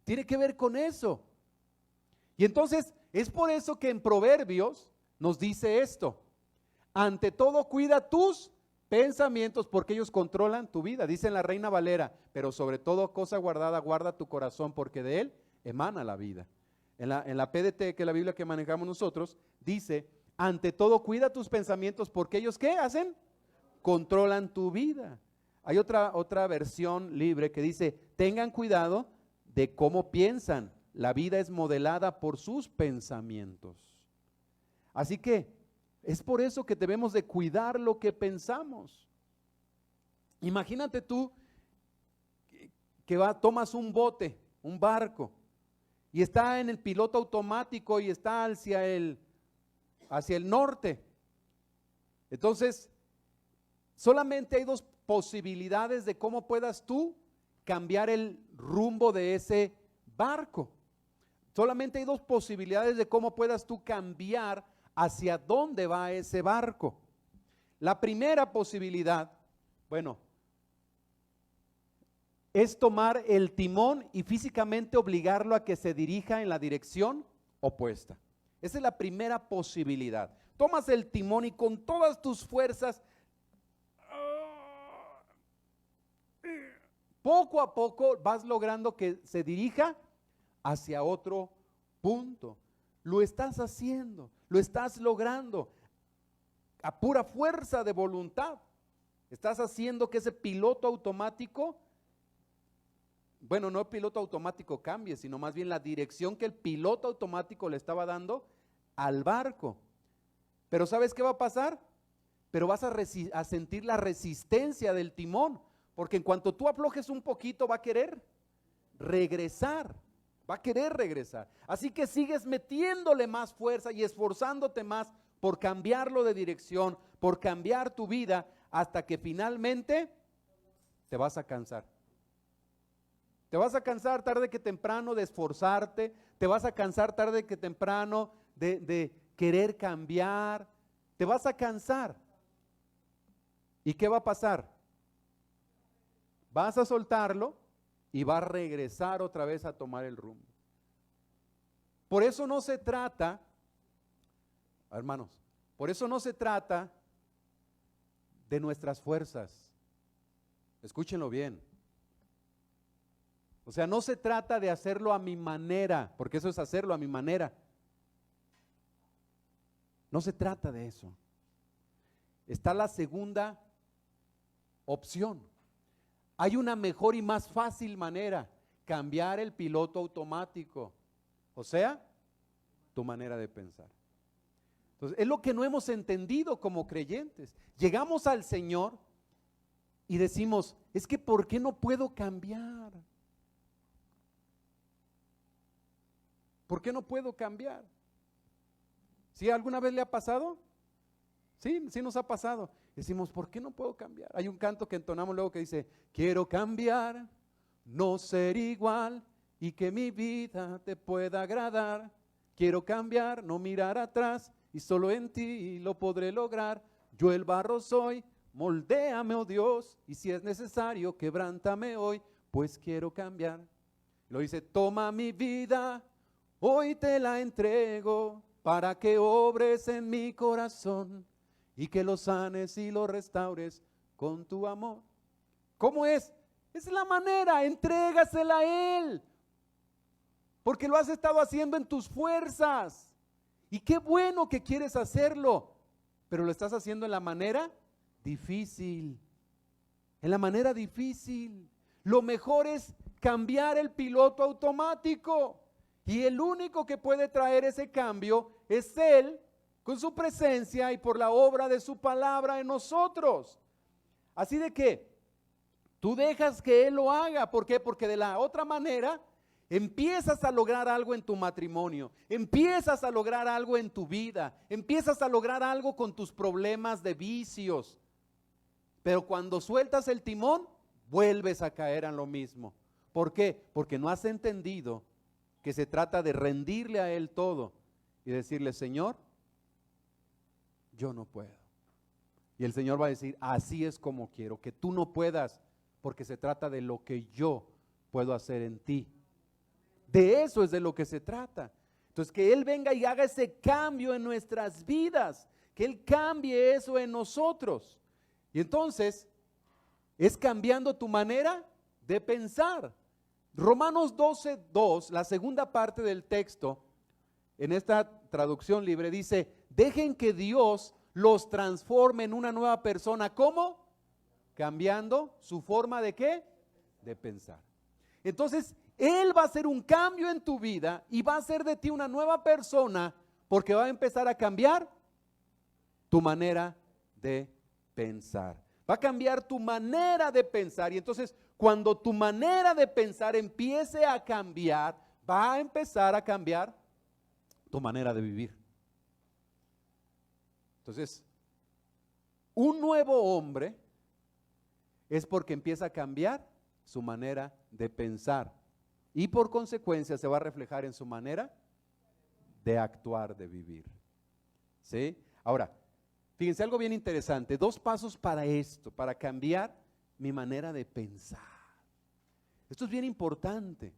Tiene que ver con eso. Y entonces es por eso que en Proverbios nos dice esto: ante todo cuida tus pensamientos porque ellos controlan tu vida. Dice en la Reina Valera: pero sobre todo cosa guardada, guarda tu corazón porque de él emana la vida. En la PDT, que es la Biblia que manejamos nosotros, dice: ante todo cuida tus pensamientos porque ellos ¿qué hacen? Controlan tu vida. Hay otra versión libre que dice: tengan cuidado de cómo piensan, la vida es modelada por sus pensamientos. Así que es por eso que debemos de cuidar lo que pensamos. Imagínate tú que tomas un bote, un barco, y está en el piloto automático y está hacia el norte. Entonces, solamente hay dos posibilidades de cómo puedas tú cambiar el rumbo de ese barco. Solamente hay dos posibilidades de cómo puedas tú cambiar hacia dónde va ese barco. La primera posibilidad, bueno, es tomar el timón y físicamente obligarlo a que se dirija en la dirección opuesta. Esa es la primera posibilidad. Tomas el timón y con todas tus fuerzas, poco a poco vas logrando que se dirija hacia otro punto. Lo estás haciendo, lo estás logrando a pura fuerza de voluntad. Estás haciendo que ese piloto automático, bueno, no el piloto automático cambie, sino más bien la dirección que el piloto automático le estaba dando al barco. Pero ¿sabes qué va a pasar? Pero vas a sentir la resistencia del timón, porque en cuanto tú aflojes un poquito va a querer regresar. Va a querer regresar. Así que sigues metiéndole más fuerza y esforzándote más por cambiarlo de dirección, por cambiar tu vida, hasta que finalmente te vas a cansar. Te vas a cansar tarde que temprano de esforzarte, te vas a cansar tarde que temprano de querer cambiar, te vas a cansar. ¿Y qué va a pasar? Vas a soltarlo y va a regresar otra vez a tomar el rumbo. Por eso no se trata, hermanos, por eso no se trata de nuestras fuerzas. Escúchenlo bien. O sea, no se trata de hacerlo a mi manera, porque eso es hacerlo a mi manera. No se trata de eso. Está la segunda opción. Hay una mejor y más fácil manera: cambiar el piloto automático, o sea, tu manera de pensar. Entonces, es lo que no hemos entendido como creyentes. Llegamos al Señor y decimos: es que ¿por qué no puedo cambiar? ¿Por qué no puedo cambiar? ¿Sí alguna vez le ha pasado? Sí, sí nos ha pasado. Decimos: ¿por qué no puedo cambiar? Hay un canto que entonamos luego que dice: quiero cambiar, no ser igual y que mi vida te pueda agradar. Quiero cambiar, no mirar atrás y solo en ti lo podré lograr. Yo el barro soy, moldéame, oh Dios, y si es necesario, quebrántame hoy, pues quiero cambiar. Lo dice: toma mi vida, hoy te la entrego, para que obres en mi corazón y que lo sanes y lo restaures con tu amor. ¿Cómo es? Es la manera, entrégasela a Él, porque lo has estado haciendo en tus fuerzas. Y qué bueno que quieres hacerlo, pero lo estás haciendo en la manera difícil. En la manera difícil. Lo mejor es cambiar el piloto automático. Y el único que puede traer ese cambio es Él, con su presencia y por la obra de su palabra en nosotros. Así de que tú dejas que Él lo haga. ¿Por qué? Porque de la otra manera empiezas a lograr algo en tu matrimonio, empiezas a lograr algo en tu vida, empiezas a lograr algo con tus problemas de vicios. Pero cuando sueltas el timón, vuelves a caer en lo mismo. ¿Por qué? Porque no has entendido que se trata de rendirle a Él todo y decirle: Señor, yo no puedo. Y el Señor va a decir: así es como quiero, que tú no puedas, porque se trata de lo que yo puedo hacer en ti. De eso es de lo que se trata. Entonces, que Él venga y haga ese cambio en nuestras vidas, que Él cambie eso en nosotros. Y entonces, es cambiando tu manera de pensar. Romanos 12:2, la segunda parte del texto, en esta traducción libre, dice, dejen que Dios los transforme en una nueva persona. ¿Cómo? Cambiando su forma de ¿qué? De pensar. Entonces, Él va a hacer un cambio en tu vida y va a hacer de ti una nueva persona porque va a empezar a cambiar tu manera de pensar. Va a cambiar tu manera de pensar y entonces cuando tu manera de pensar empiece a cambiar, va a empezar a cambiar tu manera de vivir. Entonces, un nuevo hombre es porque empieza a cambiar su manera de pensar y por consecuencia se va a reflejar en su manera de actuar, de vivir. ¿Sí? Ahora, fíjense algo bien interesante, 2 pasos para esto, para cambiar mi manera de pensar. Esto es bien importante.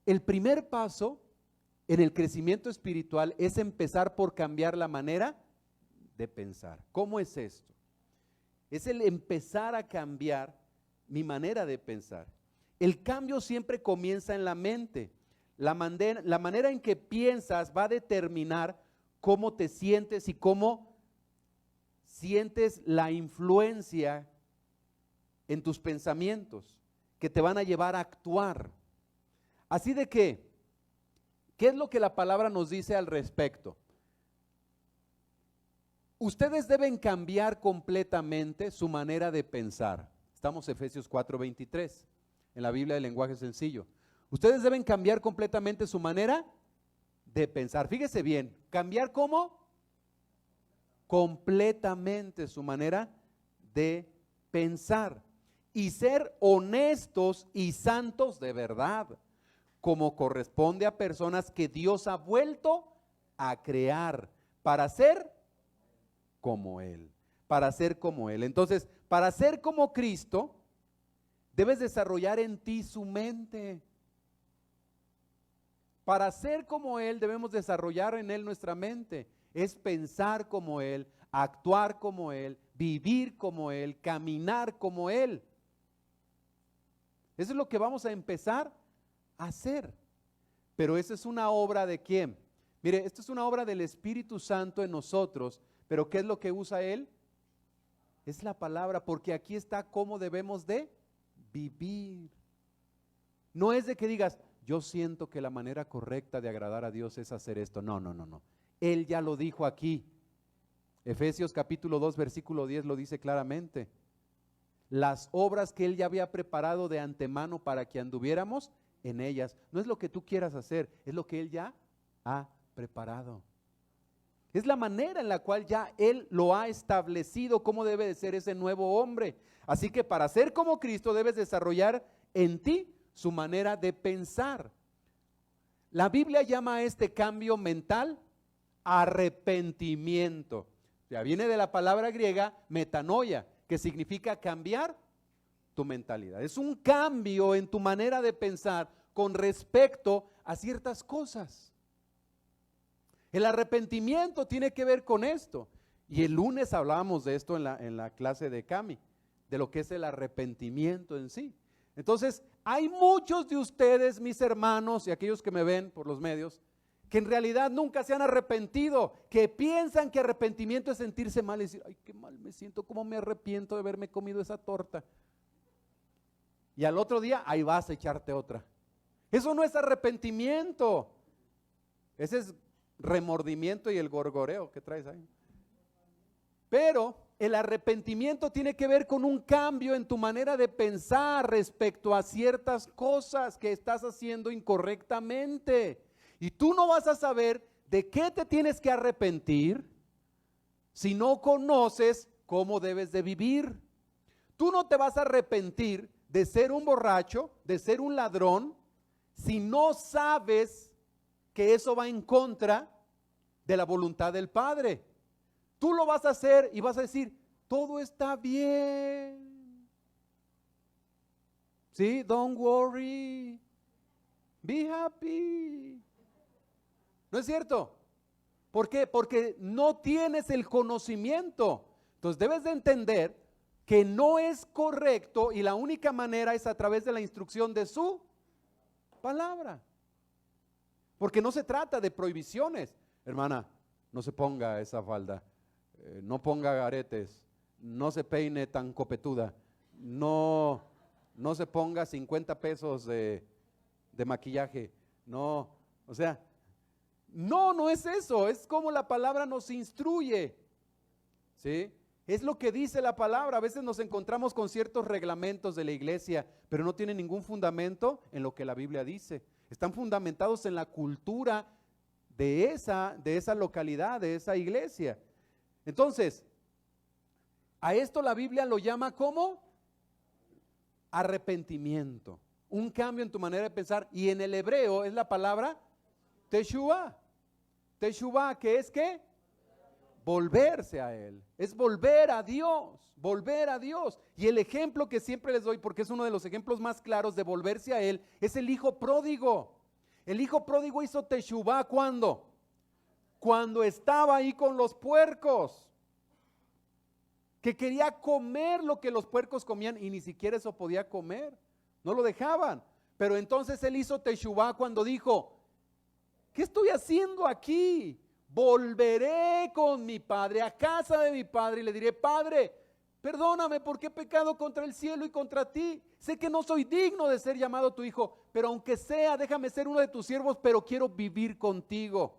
El primer paso en el crecimiento espiritual es empezar por cambiar la manera de pensar. ¿Cómo es esto? Es el empezar a cambiar mi manera de pensar. El cambio siempre comienza en la mente. La manera en que piensas va a determinar cómo te sientes y cómo sientes la influencia en tus pensamientos que te van a llevar a actuar. Así de que, ¿qué es lo que la palabra nos dice al respecto? Ustedes deben cambiar completamente su manera de pensar. Estamos en Efesios 4:23, en la Biblia del lenguaje sencillo. Ustedes deben cambiar completamente su manera de pensar. Fíjese bien, ¿cambiar cómo? Completamente su manera de pensar. Y ser honestos y santos de verdad, como corresponde a personas que Dios ha vuelto a crear para ser como Él, para ser como Él. Entonces, para ser como Cristo, debes desarrollar en ti su mente. Para ser como Él, debemos desarrollar en Él nuestra mente. Es pensar como Él, actuar como Él, vivir como Él, caminar como Él. Eso es lo que vamos a empezar a hacer. Pero esa es una obra ¿de quién? Mire, esto es una obra del Espíritu Santo en nosotros, pero ¿qué es lo que usa Él? Es la palabra, porque aquí está cómo debemos de vivir. No es de que digas, yo siento que la manera correcta de agradar a Dios es hacer esto. No, no, no, no. Él ya lo dijo aquí. Efesios capítulo 2, versículo 10 lo dice claramente. Las obras que Él ya había preparado de antemano para que anduviéramos en ellas. No es lo que tú quieras hacer, es lo que Él ya ha preparado. Es la manera en la cual ya Él lo ha establecido, cómo debe de ser ese nuevo hombre. Así que para ser como Cristo debes desarrollar en ti su manera de pensar. La Biblia llama a este cambio mental arrepentimiento. Ya viene de la palabra griega metanoia, que significa cambiar tu mentalidad. Es un cambio en tu manera de pensar con respecto a ciertas cosas. El arrepentimiento tiene que ver con esto. Y el lunes hablábamos de esto en la clase de Cami, de lo que es el arrepentimiento en sí. Entonces, hay muchos de ustedes, mis hermanos y aquellos que me ven por los medios, que en realidad nunca se han arrepentido, que piensan que arrepentimiento es sentirse mal y decir, ay, qué mal me siento, cómo me arrepiento de haberme comido esa torta. Y al otro día, ahí vas a echarte otra. Eso no es arrepentimiento. Ese es remordimiento y el gorgoreo que traes ahí. Pero el arrepentimiento tiene que ver con un cambio en tu manera de pensar respecto a ciertas cosas que estás haciendo incorrectamente. Y tú no vas a saber de qué te tienes que arrepentir si no conoces cómo debes de vivir. Tú no te vas a arrepentir de ser un borracho, de ser un ladrón, si no sabes que eso va en contra de la voluntad del Padre. Tú lo vas a hacer y vas a decir, todo está bien. Sí, don't worry, be happy. ¿No es cierto? ¿Por qué? Porque no tienes el conocimiento. Entonces debes de entender que no es correcto y la única manera es a través de la instrucción de su palabra. Porque no se trata de prohibiciones. Hermana, no se ponga esa falda, no ponga aretes, no se peine tan copetuda, no se ponga 50 pesos de maquillaje, no, o sea, no es eso, es como la palabra nos instruye, ¿sí? Es lo que dice la palabra. A veces nos encontramos con ciertos reglamentos de la iglesia, pero no tienen ningún fundamento en lo que la Biblia dice. Están fundamentados en la cultura de esa localidad, de esa iglesia. Entonces, a esto la Biblia lo llama como arrepentimiento, un cambio en tu manera de pensar, y en el hebreo es la palabra teshuvah. Teshuvah, ¿qué es qué? Volverse a Él, es volver a Dios, volver a Dios. Y el ejemplo que siempre les doy, porque es uno de los ejemplos más claros de volverse a Él, es el hijo pródigo. El hijo pródigo hizo teshuvah, ¿cuándo? Cuando estaba ahí con los puercos, que quería comer lo que los puercos comían y ni siquiera eso podía comer, no lo dejaban. Pero entonces él hizo teshuvah cuando dijo, ¿qué estoy haciendo aquí? Volveré con mi padre a casa de mi padre y le diré, Padre, perdóname porque he pecado contra el cielo y contra ti. Sé que no soy digno de ser llamado tu hijo, pero aunque sea, déjame ser uno de tus siervos, pero quiero vivir contigo.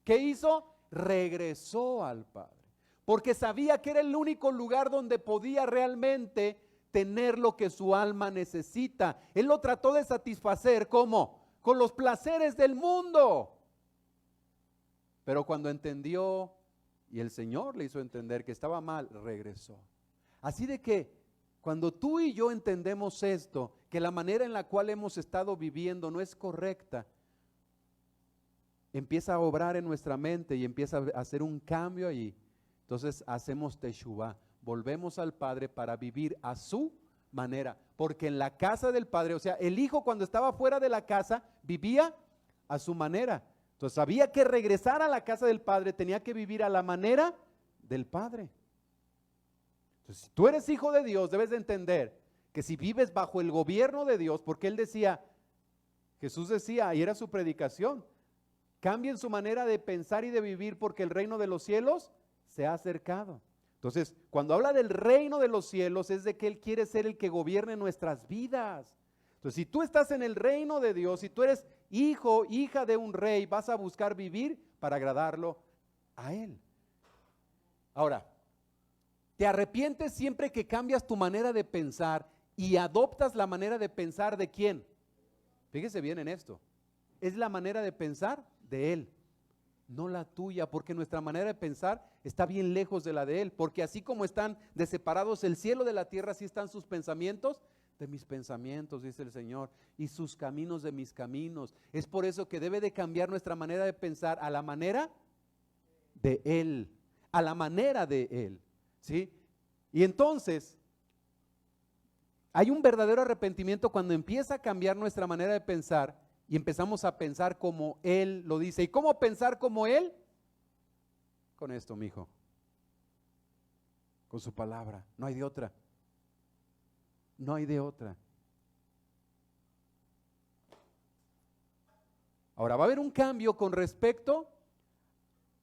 ¿Qué hizo? Regresó al Padre, porque sabía que era el único lugar donde podía realmente tener lo que su alma necesita. Él lo trató de satisfacer, ¿cómo? Con los placeres del mundo. Pero cuando entendió y el Señor le hizo entender que estaba mal, regresó. Así de que cuando tú y yo entendemos esto, que la manera en la cual hemos estado viviendo no es correcta, empieza a obrar en nuestra mente y empieza a hacer un cambio allí. Entonces hacemos teshuvah, volvemos al Padre para vivir a su manera, porque en la casa del Padre, o sea, el hijo cuando estaba fuera de la casa vivía a su manera. Entonces había que regresar a la casa del Padre, tenía que vivir a la manera del Padre. Entonces, si tú eres hijo de Dios, debes de entender que si vives bajo el gobierno de Dios, porque él decía, Jesús decía, y era su predicación, cambien su manera de pensar y de vivir porque el reino de los cielos se ha acercado. Entonces, cuando habla del reino de los cielos, es de que Él quiere ser el que gobierne nuestras vidas. Entonces, si tú estás en el reino de Dios, si tú eres hijo, hija de un rey, vas a buscar vivir para agradarlo a Él. Ahora, ¿te arrepientes siempre que cambias tu manera de pensar y adoptas la manera de pensar de quién? Fíjese bien en esto. Es la manera de pensar de Él, no la tuya, porque nuestra manera de pensar está bien lejos de la de Él, porque así como están de separados el cielo de la tierra, así están sus pensamientos de mis pensamientos, dice el Señor, y sus caminos de mis caminos. Es por eso que debe de cambiar nuestra manera de pensar a la manera de Él, a la manera de Él, ¿sí? Y entonces, hay un verdadero arrepentimiento cuando empieza a cambiar nuestra manera de pensar y empezamos a pensar como Él lo dice. ¿Y cómo pensar como Él? Con esto, mijo, con su palabra, no hay de otra. No hay de otra. Ahora va a haber un cambio con respecto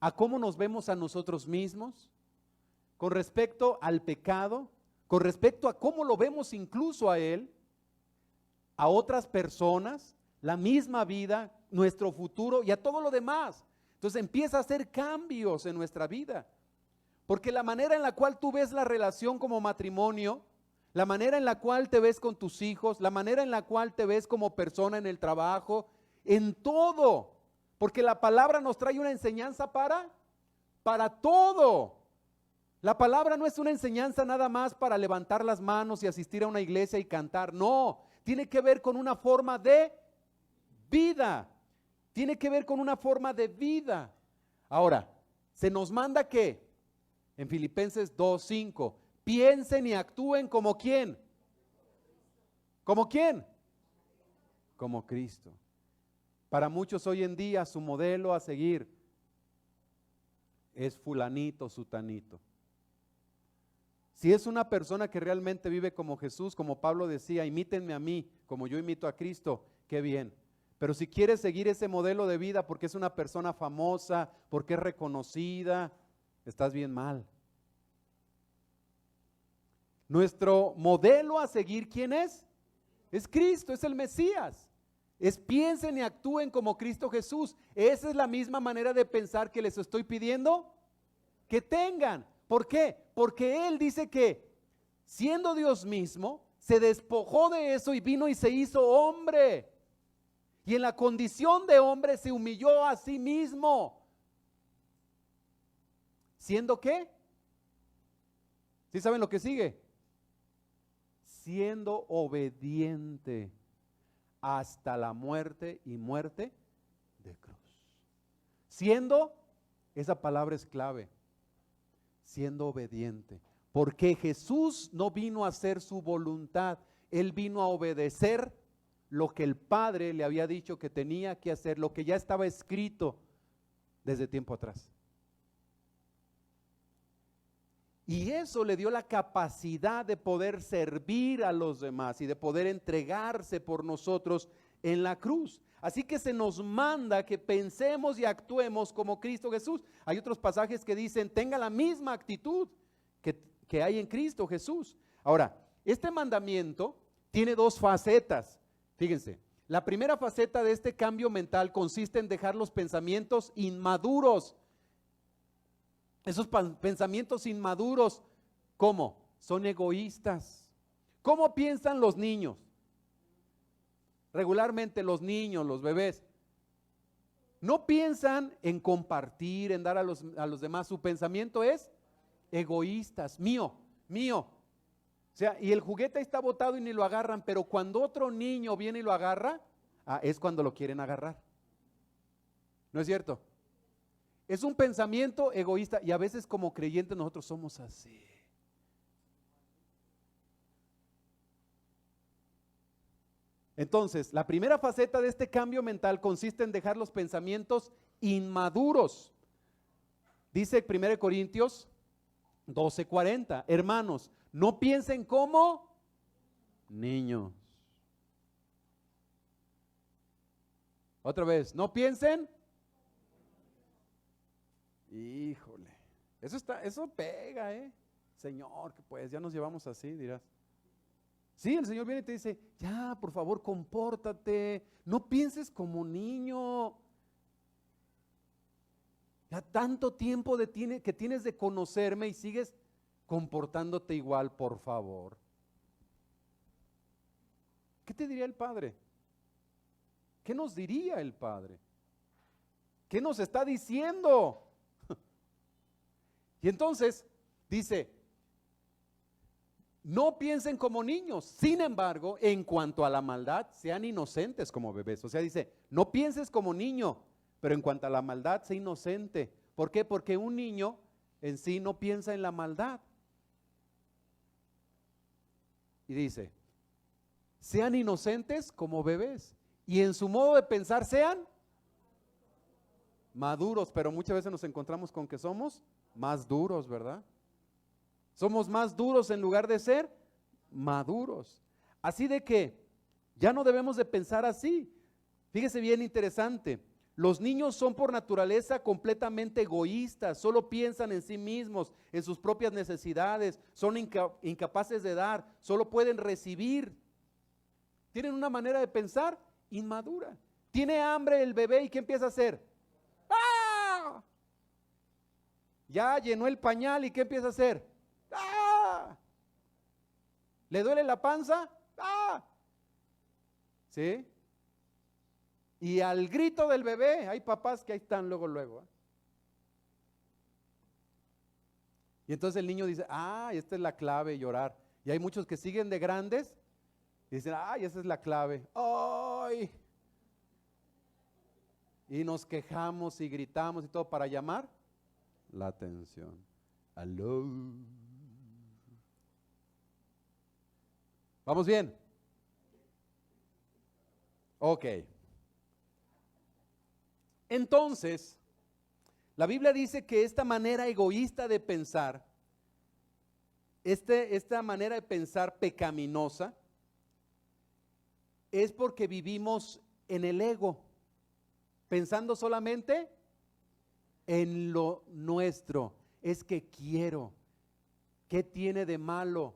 a cómo nos vemos a nosotros mismos, con respecto al pecado, con respecto a cómo lo vemos incluso a Él, a otras personas, la misma vida, nuestro futuro y a todo lo demás. Entonces empieza a hacer cambios en nuestra vida, porque la manera en la cual tú ves la relación como matrimonio, la manera en la cual te ves con tus hijos, la manera en la cual te ves como persona en el trabajo, en todo, porque la palabra nos trae una enseñanza para todo. La palabra no es una enseñanza nada más para levantar las manos y asistir a una iglesia y cantar, no, tiene que ver con una forma de vida, tiene que ver con una forma de vida. Ahora, se nos manda que en Filipenses 2:5, piensen y actúen como ¿quién? ¿Como quién? Como Cristo. Para muchos hoy en día su modelo a seguir es fulanito, sutanito. Si es una persona que realmente vive como Jesús, como Pablo decía, imítenme a mí, como yo imito a Cristo, qué bien. Pero si quieres seguir ese modelo de vida porque es una persona famosa, porque es reconocida, estás bien mal. Nuestro modelo a seguir, ¿quién es? Es Cristo, es el Mesías. Piensen y actúen como Cristo Jesús. Esa es la misma manera de pensar que les estoy pidiendo que tengan. ¿Por qué? Porque Él dice que siendo Dios mismo, se despojó de eso y vino y se hizo hombre. Y en la condición de hombre se humilló a sí mismo. ¿Siendo qué? ¿Sí saben lo que sigue? Siendo obediente hasta la muerte y muerte de cruz. Siendo, esa palabra es clave, siendo obediente, porque Jesús no vino a hacer su voluntad, Él vino a obedecer lo que el Padre le había dicho que tenía que hacer, lo que ya estaba escrito desde tiempo atrás. Y eso le dio la capacidad de poder servir a los demás y de poder entregarse por nosotros en la cruz. Así que se nos manda que pensemos y actuemos como Cristo Jesús. Hay otros pasajes que dicen, tenga la misma actitud que hay en Cristo Jesús. Ahora, este mandamiento tiene dos facetas. Fíjense, la primera faceta de este cambio mental consiste en dejar los pensamientos inmaduros. Esos pensamientos inmaduros, ¿cómo? Son egoístas. ¿Cómo piensan los niños? Regularmente los niños, los bebés, no piensan en compartir, en dar a los demás. Su pensamiento es egoístas, mío, mío. O sea, y el juguete está botado y ni lo agarran, pero cuando otro niño viene y lo agarra, es cuando lo quieren agarrar. ¿No es cierto? Es un pensamiento egoísta y a veces como creyentes nosotros somos así. Entonces, la primera faceta de este cambio mental consiste en dejar los pensamientos inmaduros. Dice 1 Corintios 12:40, hermanos, no piensen como niños. Otra vez, no piensen. Híjole, eso pega, Señor, que pues ya nos llevamos así, dirás. Sí, el Señor viene y te dice, ya, por favor, compórtate, no pienses como niño. Ya tanto tiempo que tienes de conocerme y sigues comportándote igual, por favor. ¿Qué te diría el Padre? ¿Qué nos diría el Padre? ¿Qué nos está diciendo? Y entonces dice, no piensen como niños, sin embargo, en cuanto a la maldad, sean inocentes como bebés. O sea, dice, no pienses como niño, pero en cuanto a la maldad, sé inocente. ¿Por qué? Porque un niño en sí no piensa en la maldad. Y dice, sean inocentes como bebés. Y en su modo de pensar sean maduros, pero muchas veces nos encontramos con que somos más duros, ¿verdad? Somos más duros en lugar de ser maduros. Así de que ya no debemos de pensar así. Fíjese bien interesante. Los niños son por naturaleza completamente egoístas, solo piensan en sí mismos, en sus propias necesidades, son incapaces de dar, solo pueden recibir. Tienen una manera de pensar inmadura. Tiene hambre el bebé y ¿qué empieza a hacer? ¡Ah! Ya llenó el pañal y ¿qué empieza a hacer? ¡Ah! ¿Le duele la panza? ¡Ah! ¿Sí? Y al grito del bebé, hay papás que ahí están luego. Y entonces el niño dice, esta es la clave, llorar. Y hay muchos que siguen de grandes y dicen, esa es la clave. ¡Ay! Y nos quejamos y gritamos y todo para llamar la atención. ¡Aló! ¿Vamos bien? Ok. Entonces, la Biblia dice que esta manera egoísta de pensar, esta manera de pensar pecaminosa, es porque vivimos en el ego, pensando solamente en lo nuestro. Es que quiero. ¿Qué tiene de malo?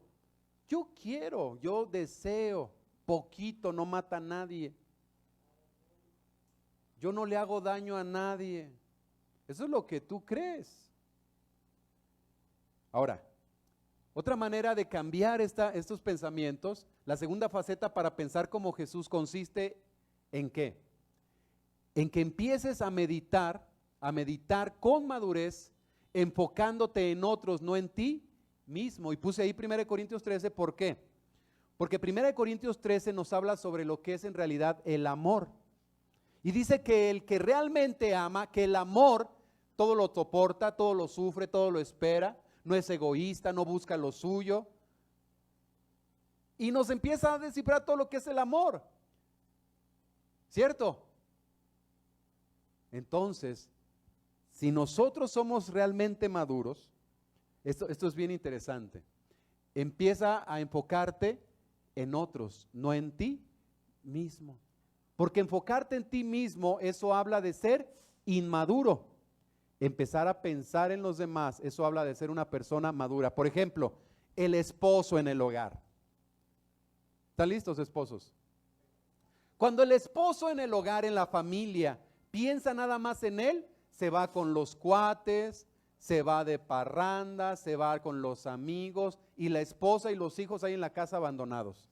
Yo quiero, yo deseo. Poquito no mata a nadie. Yo no le hago daño a nadie. Eso es lo que tú crees. Ahora, otra manera de cambiar estos pensamientos, la segunda faceta para pensar como Jesús consiste ¿en qué? En que empieces a meditar con madurez, enfocándote en otros, no en ti mismo. Y puse ahí 1 Corintios 13, ¿por qué? Porque 1 Corintios 13 nos habla sobre lo que es en realidad el amor. Y dice que el que realmente ama, que el amor todo lo soporta, todo lo sufre, todo lo espera, no es egoísta, no busca lo suyo. Y nos empieza a descifrar todo lo que es el amor. ¿Cierto? Entonces, si nosotros somos realmente maduros, esto es bien interesante. Empieza a enfocarte en otros, no en ti mismo. Porque enfocarte en ti mismo, eso habla de ser inmaduro. Empezar a pensar en los demás, eso habla de ser una persona madura. Por ejemplo, el esposo en el hogar. ¿Están listos, esposos? Cuando el esposo en el hogar, en la familia, piensa nada más en él, se va con los cuates, se va de parranda, se va con los amigos, y la esposa y los hijos ahí en la casa abandonados.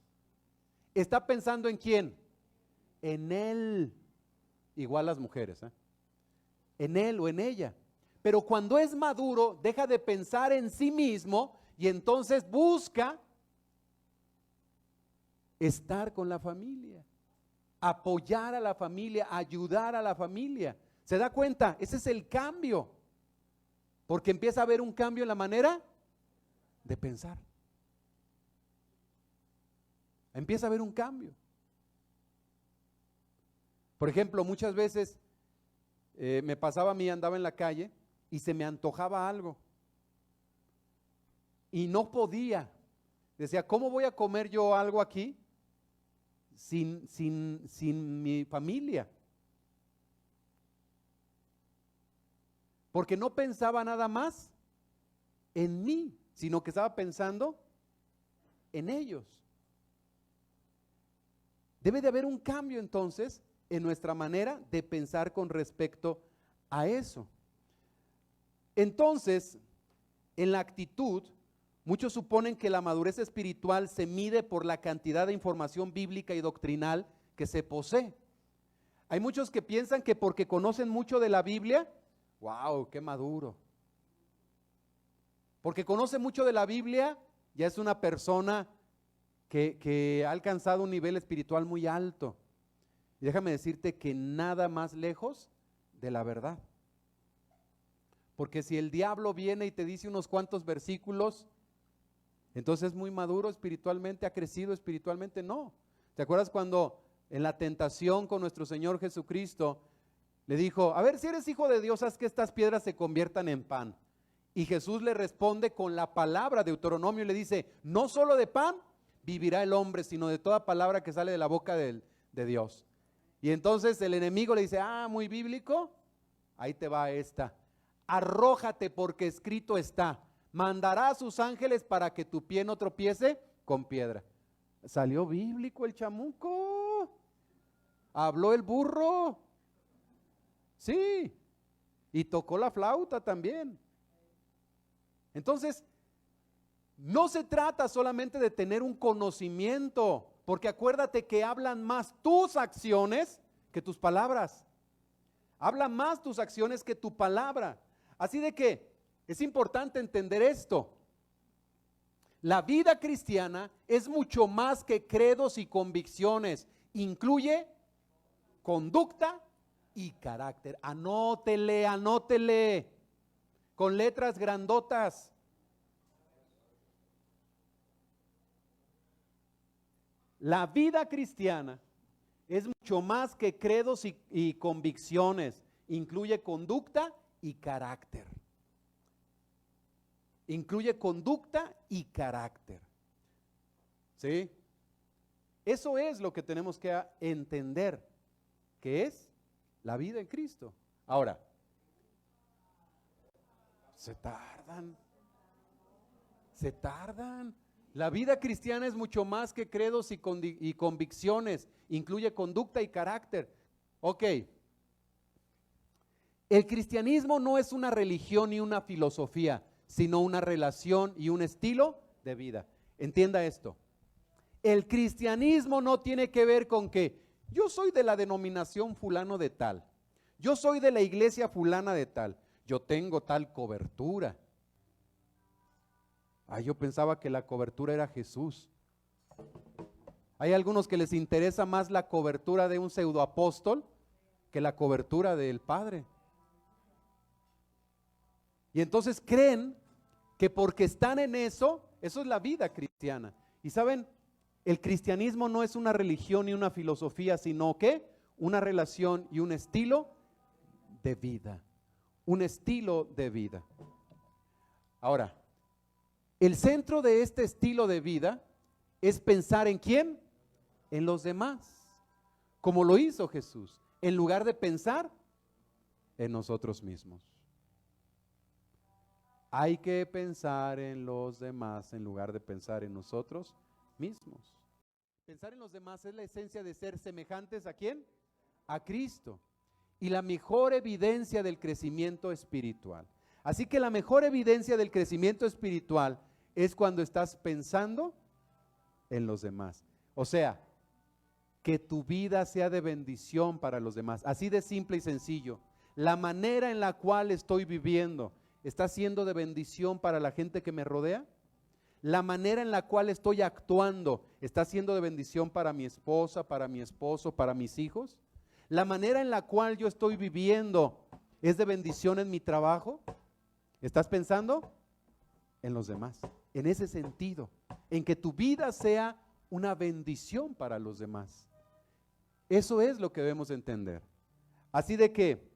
¿Está pensando en quién? En él. Igual las mujeres, en él o en ella. Pero cuando es maduro, deja de pensar en sí mismo y entonces busca estar con la familia, apoyar a la familia, ayudar a la familia. ¿Se da cuenta? Ese es el cambio. Porque empieza a haber un cambio en la manera de pensar. Empieza a haber un cambio. Por ejemplo, muchas veces me pasaba a mí, andaba en la calle y se me antojaba algo. Y no podía. Decía, ¿cómo voy a comer yo algo aquí sin mi familia? Porque no pensaba nada más en mí, sino que estaba pensando en ellos. Debe de haber un cambio entonces en nuestra manera de pensar con respecto a eso. Entonces, en la actitud, muchos suponen que la madurez espiritual se mide por la cantidad de información bíblica y doctrinal que se posee. Hay muchos que piensan que porque conocen mucho de la Biblia, ¡wow, qué maduro! Porque conoce mucho de la Biblia, ya es una persona que ha alcanzado un nivel espiritual muy alto. Y déjame decirte que nada más lejos de la verdad. Porque si el diablo viene y te dice unos cuantos versículos, entonces es muy maduro espiritualmente, ha crecido espiritualmente. No. ¿Te acuerdas cuando en la tentación con nuestro Señor Jesucristo le dijo, a ver, si eres hijo de Dios, haz que estas piedras se conviertan en pan? Y Jesús le responde con la palabra de Deuteronomio y le dice, no solo de pan vivirá el hombre, sino de toda palabra que sale de la boca de Dios. Y entonces el enemigo le dice, muy bíblico, ahí te va esta. Arrójate porque escrito está, mandará a sus ángeles para que tu pie no tropiece con piedra. Salió bíblico el chamuco, habló el burro, sí, y tocó la flauta también. Entonces, no se trata solamente de tener un conocimiento, porque acuérdate que hablan más tus acciones que tus palabras. Hablan más tus acciones que tu palabra. Así de que es importante entender esto. La vida cristiana es mucho más que credos y convicciones. Incluye conducta y carácter. Anótele, anótele, con letras grandotas. La vida cristiana es mucho más que credos y convicciones. incluye conducta y carácter. Incluye conducta y carácter. ¿Sí? Eso es lo que tenemos que entender, que es la vida en Cristo. Ahora, se tardan. La vida cristiana es mucho más que credos y convicciones, incluye conducta y carácter. Ok, el cristianismo no es una religión ni una filosofía, sino una relación y un estilo de vida. Entienda esto. El cristianismo no tiene que ver con que yo soy de la denominación fulano de tal, yo soy de la iglesia fulana de tal, yo tengo tal cobertura. Yo pensaba que la cobertura era Jesús. Hay algunos que les interesa más la cobertura de un pseudoapóstol que la cobertura del Padre. Y entonces creen que porque están en eso es la vida cristiana. Y saben, el cristianismo no es una religión ni una filosofía, sino que una relación y un estilo de vida. Un estilo de vida. Ahora, el centro de este estilo de vida es pensar ¿en quién? En los demás, como lo hizo Jesús, en lugar de pensar en nosotros mismos. Hay que pensar en los demás en lugar de pensar en nosotros mismos. Pensar en los demás es la esencia de ser semejantes ¿a quién? A Cristo. Y la mejor evidencia del crecimiento espiritual. Así que la mejor evidencia del crecimiento espiritual es cuando estás pensando en los demás. O sea, que tu vida sea de bendición para los demás. Así de simple y sencillo. La manera en la cual estoy viviendo está siendo de bendición para la gente que me rodea. La manera en la cual estoy actuando está siendo de bendición para mi esposa, para mi esposo, para mis hijos. La manera en la cual yo estoy viviendo es de bendición en mi trabajo. ¿Estás pensando? En los demás, en ese sentido, en que tu vida sea una bendición para los demás. Eso es lo que debemos entender. Así de que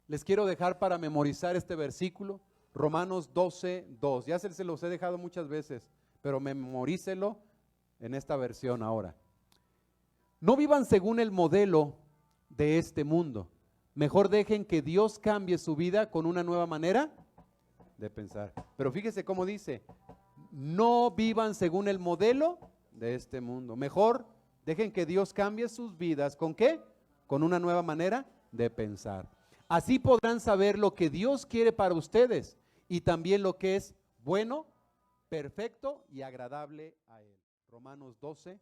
les quiero dejar para memorizar este versículo, Romanos 12:2. Ya se los he dejado muchas veces, pero memorícelo en esta versión ahora. No vivan según el modelo de este mundo. Mejor dejen que Dios cambie su vida con una nueva manera de pensar. Pero fíjese cómo dice, no vivan según el modelo de este mundo. Mejor dejen que Dios cambie sus vidas. ¿Con qué? Con una nueva manera de pensar. Así podrán saber lo que Dios quiere para ustedes y también lo que es bueno, perfecto y agradable a Él. Romanos 12:2.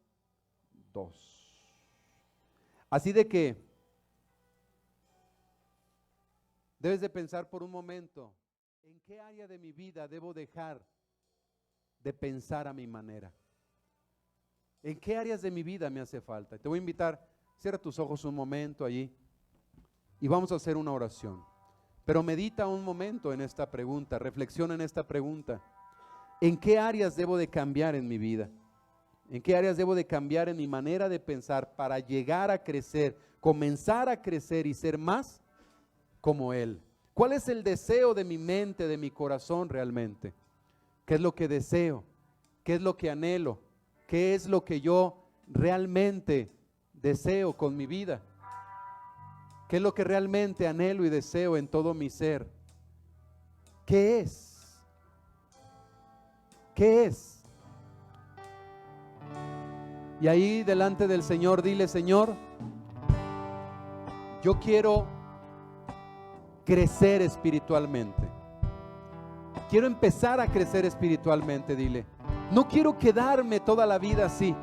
Así de que debes de pensar por un momento, ¿en qué área de mi vida debo dejar de pensar a mi manera? ¿En qué áreas de mi vida me hace falta? Te voy a invitar, cierra tus ojos un momento allí y vamos a hacer una oración. Pero medita un momento en esta pregunta, reflexiona en esta pregunta. ¿En qué áreas debo de cambiar en mi vida? ¿En qué áreas debo de cambiar en mi manera de pensar para llegar a crecer, comenzar a crecer y ser más como Él? ¿Cuál es el deseo de mi mente, de mi corazón realmente? ¿Qué es lo que deseo? ¿Qué es lo que anhelo? ¿Qué es lo que yo realmente deseo con mi vida? ¿Qué es lo que realmente anhelo y deseo en todo mi ser? ¿Qué es? ¿Qué es? Y ahí delante del Señor dile, Señor, yo quiero crecer espiritualmente. Quiero empezar a crecer espiritualmente, dile. No quiero quedarme toda la vida así.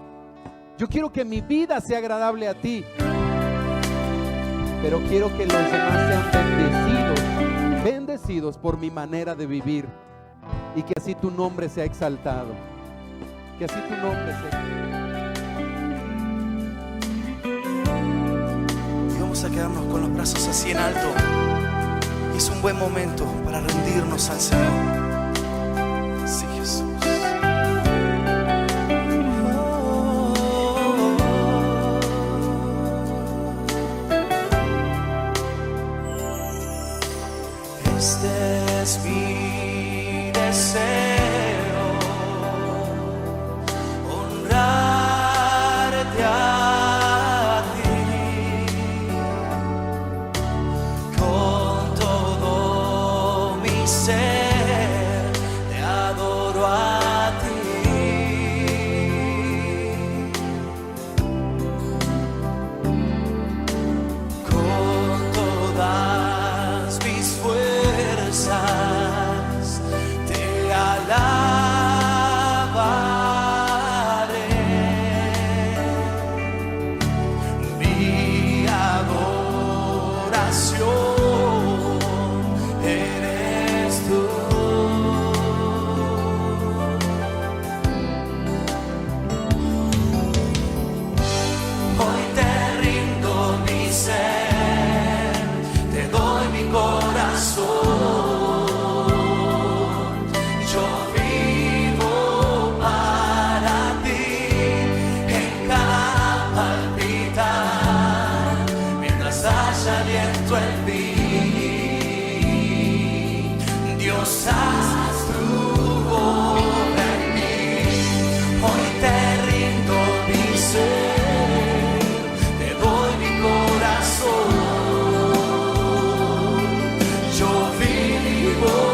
Yo quiero que mi vida sea agradable a ti. Pero quiero que los demás sean bendecidos por mi manera de vivir. Y que así tu nombre sea exaltado. Que así tu nombre sea exaltado. Vamos a quedarnos con los brazos así en alto. Es un buen momento para rendirnos al Señor. Sí, Jesús. vivo.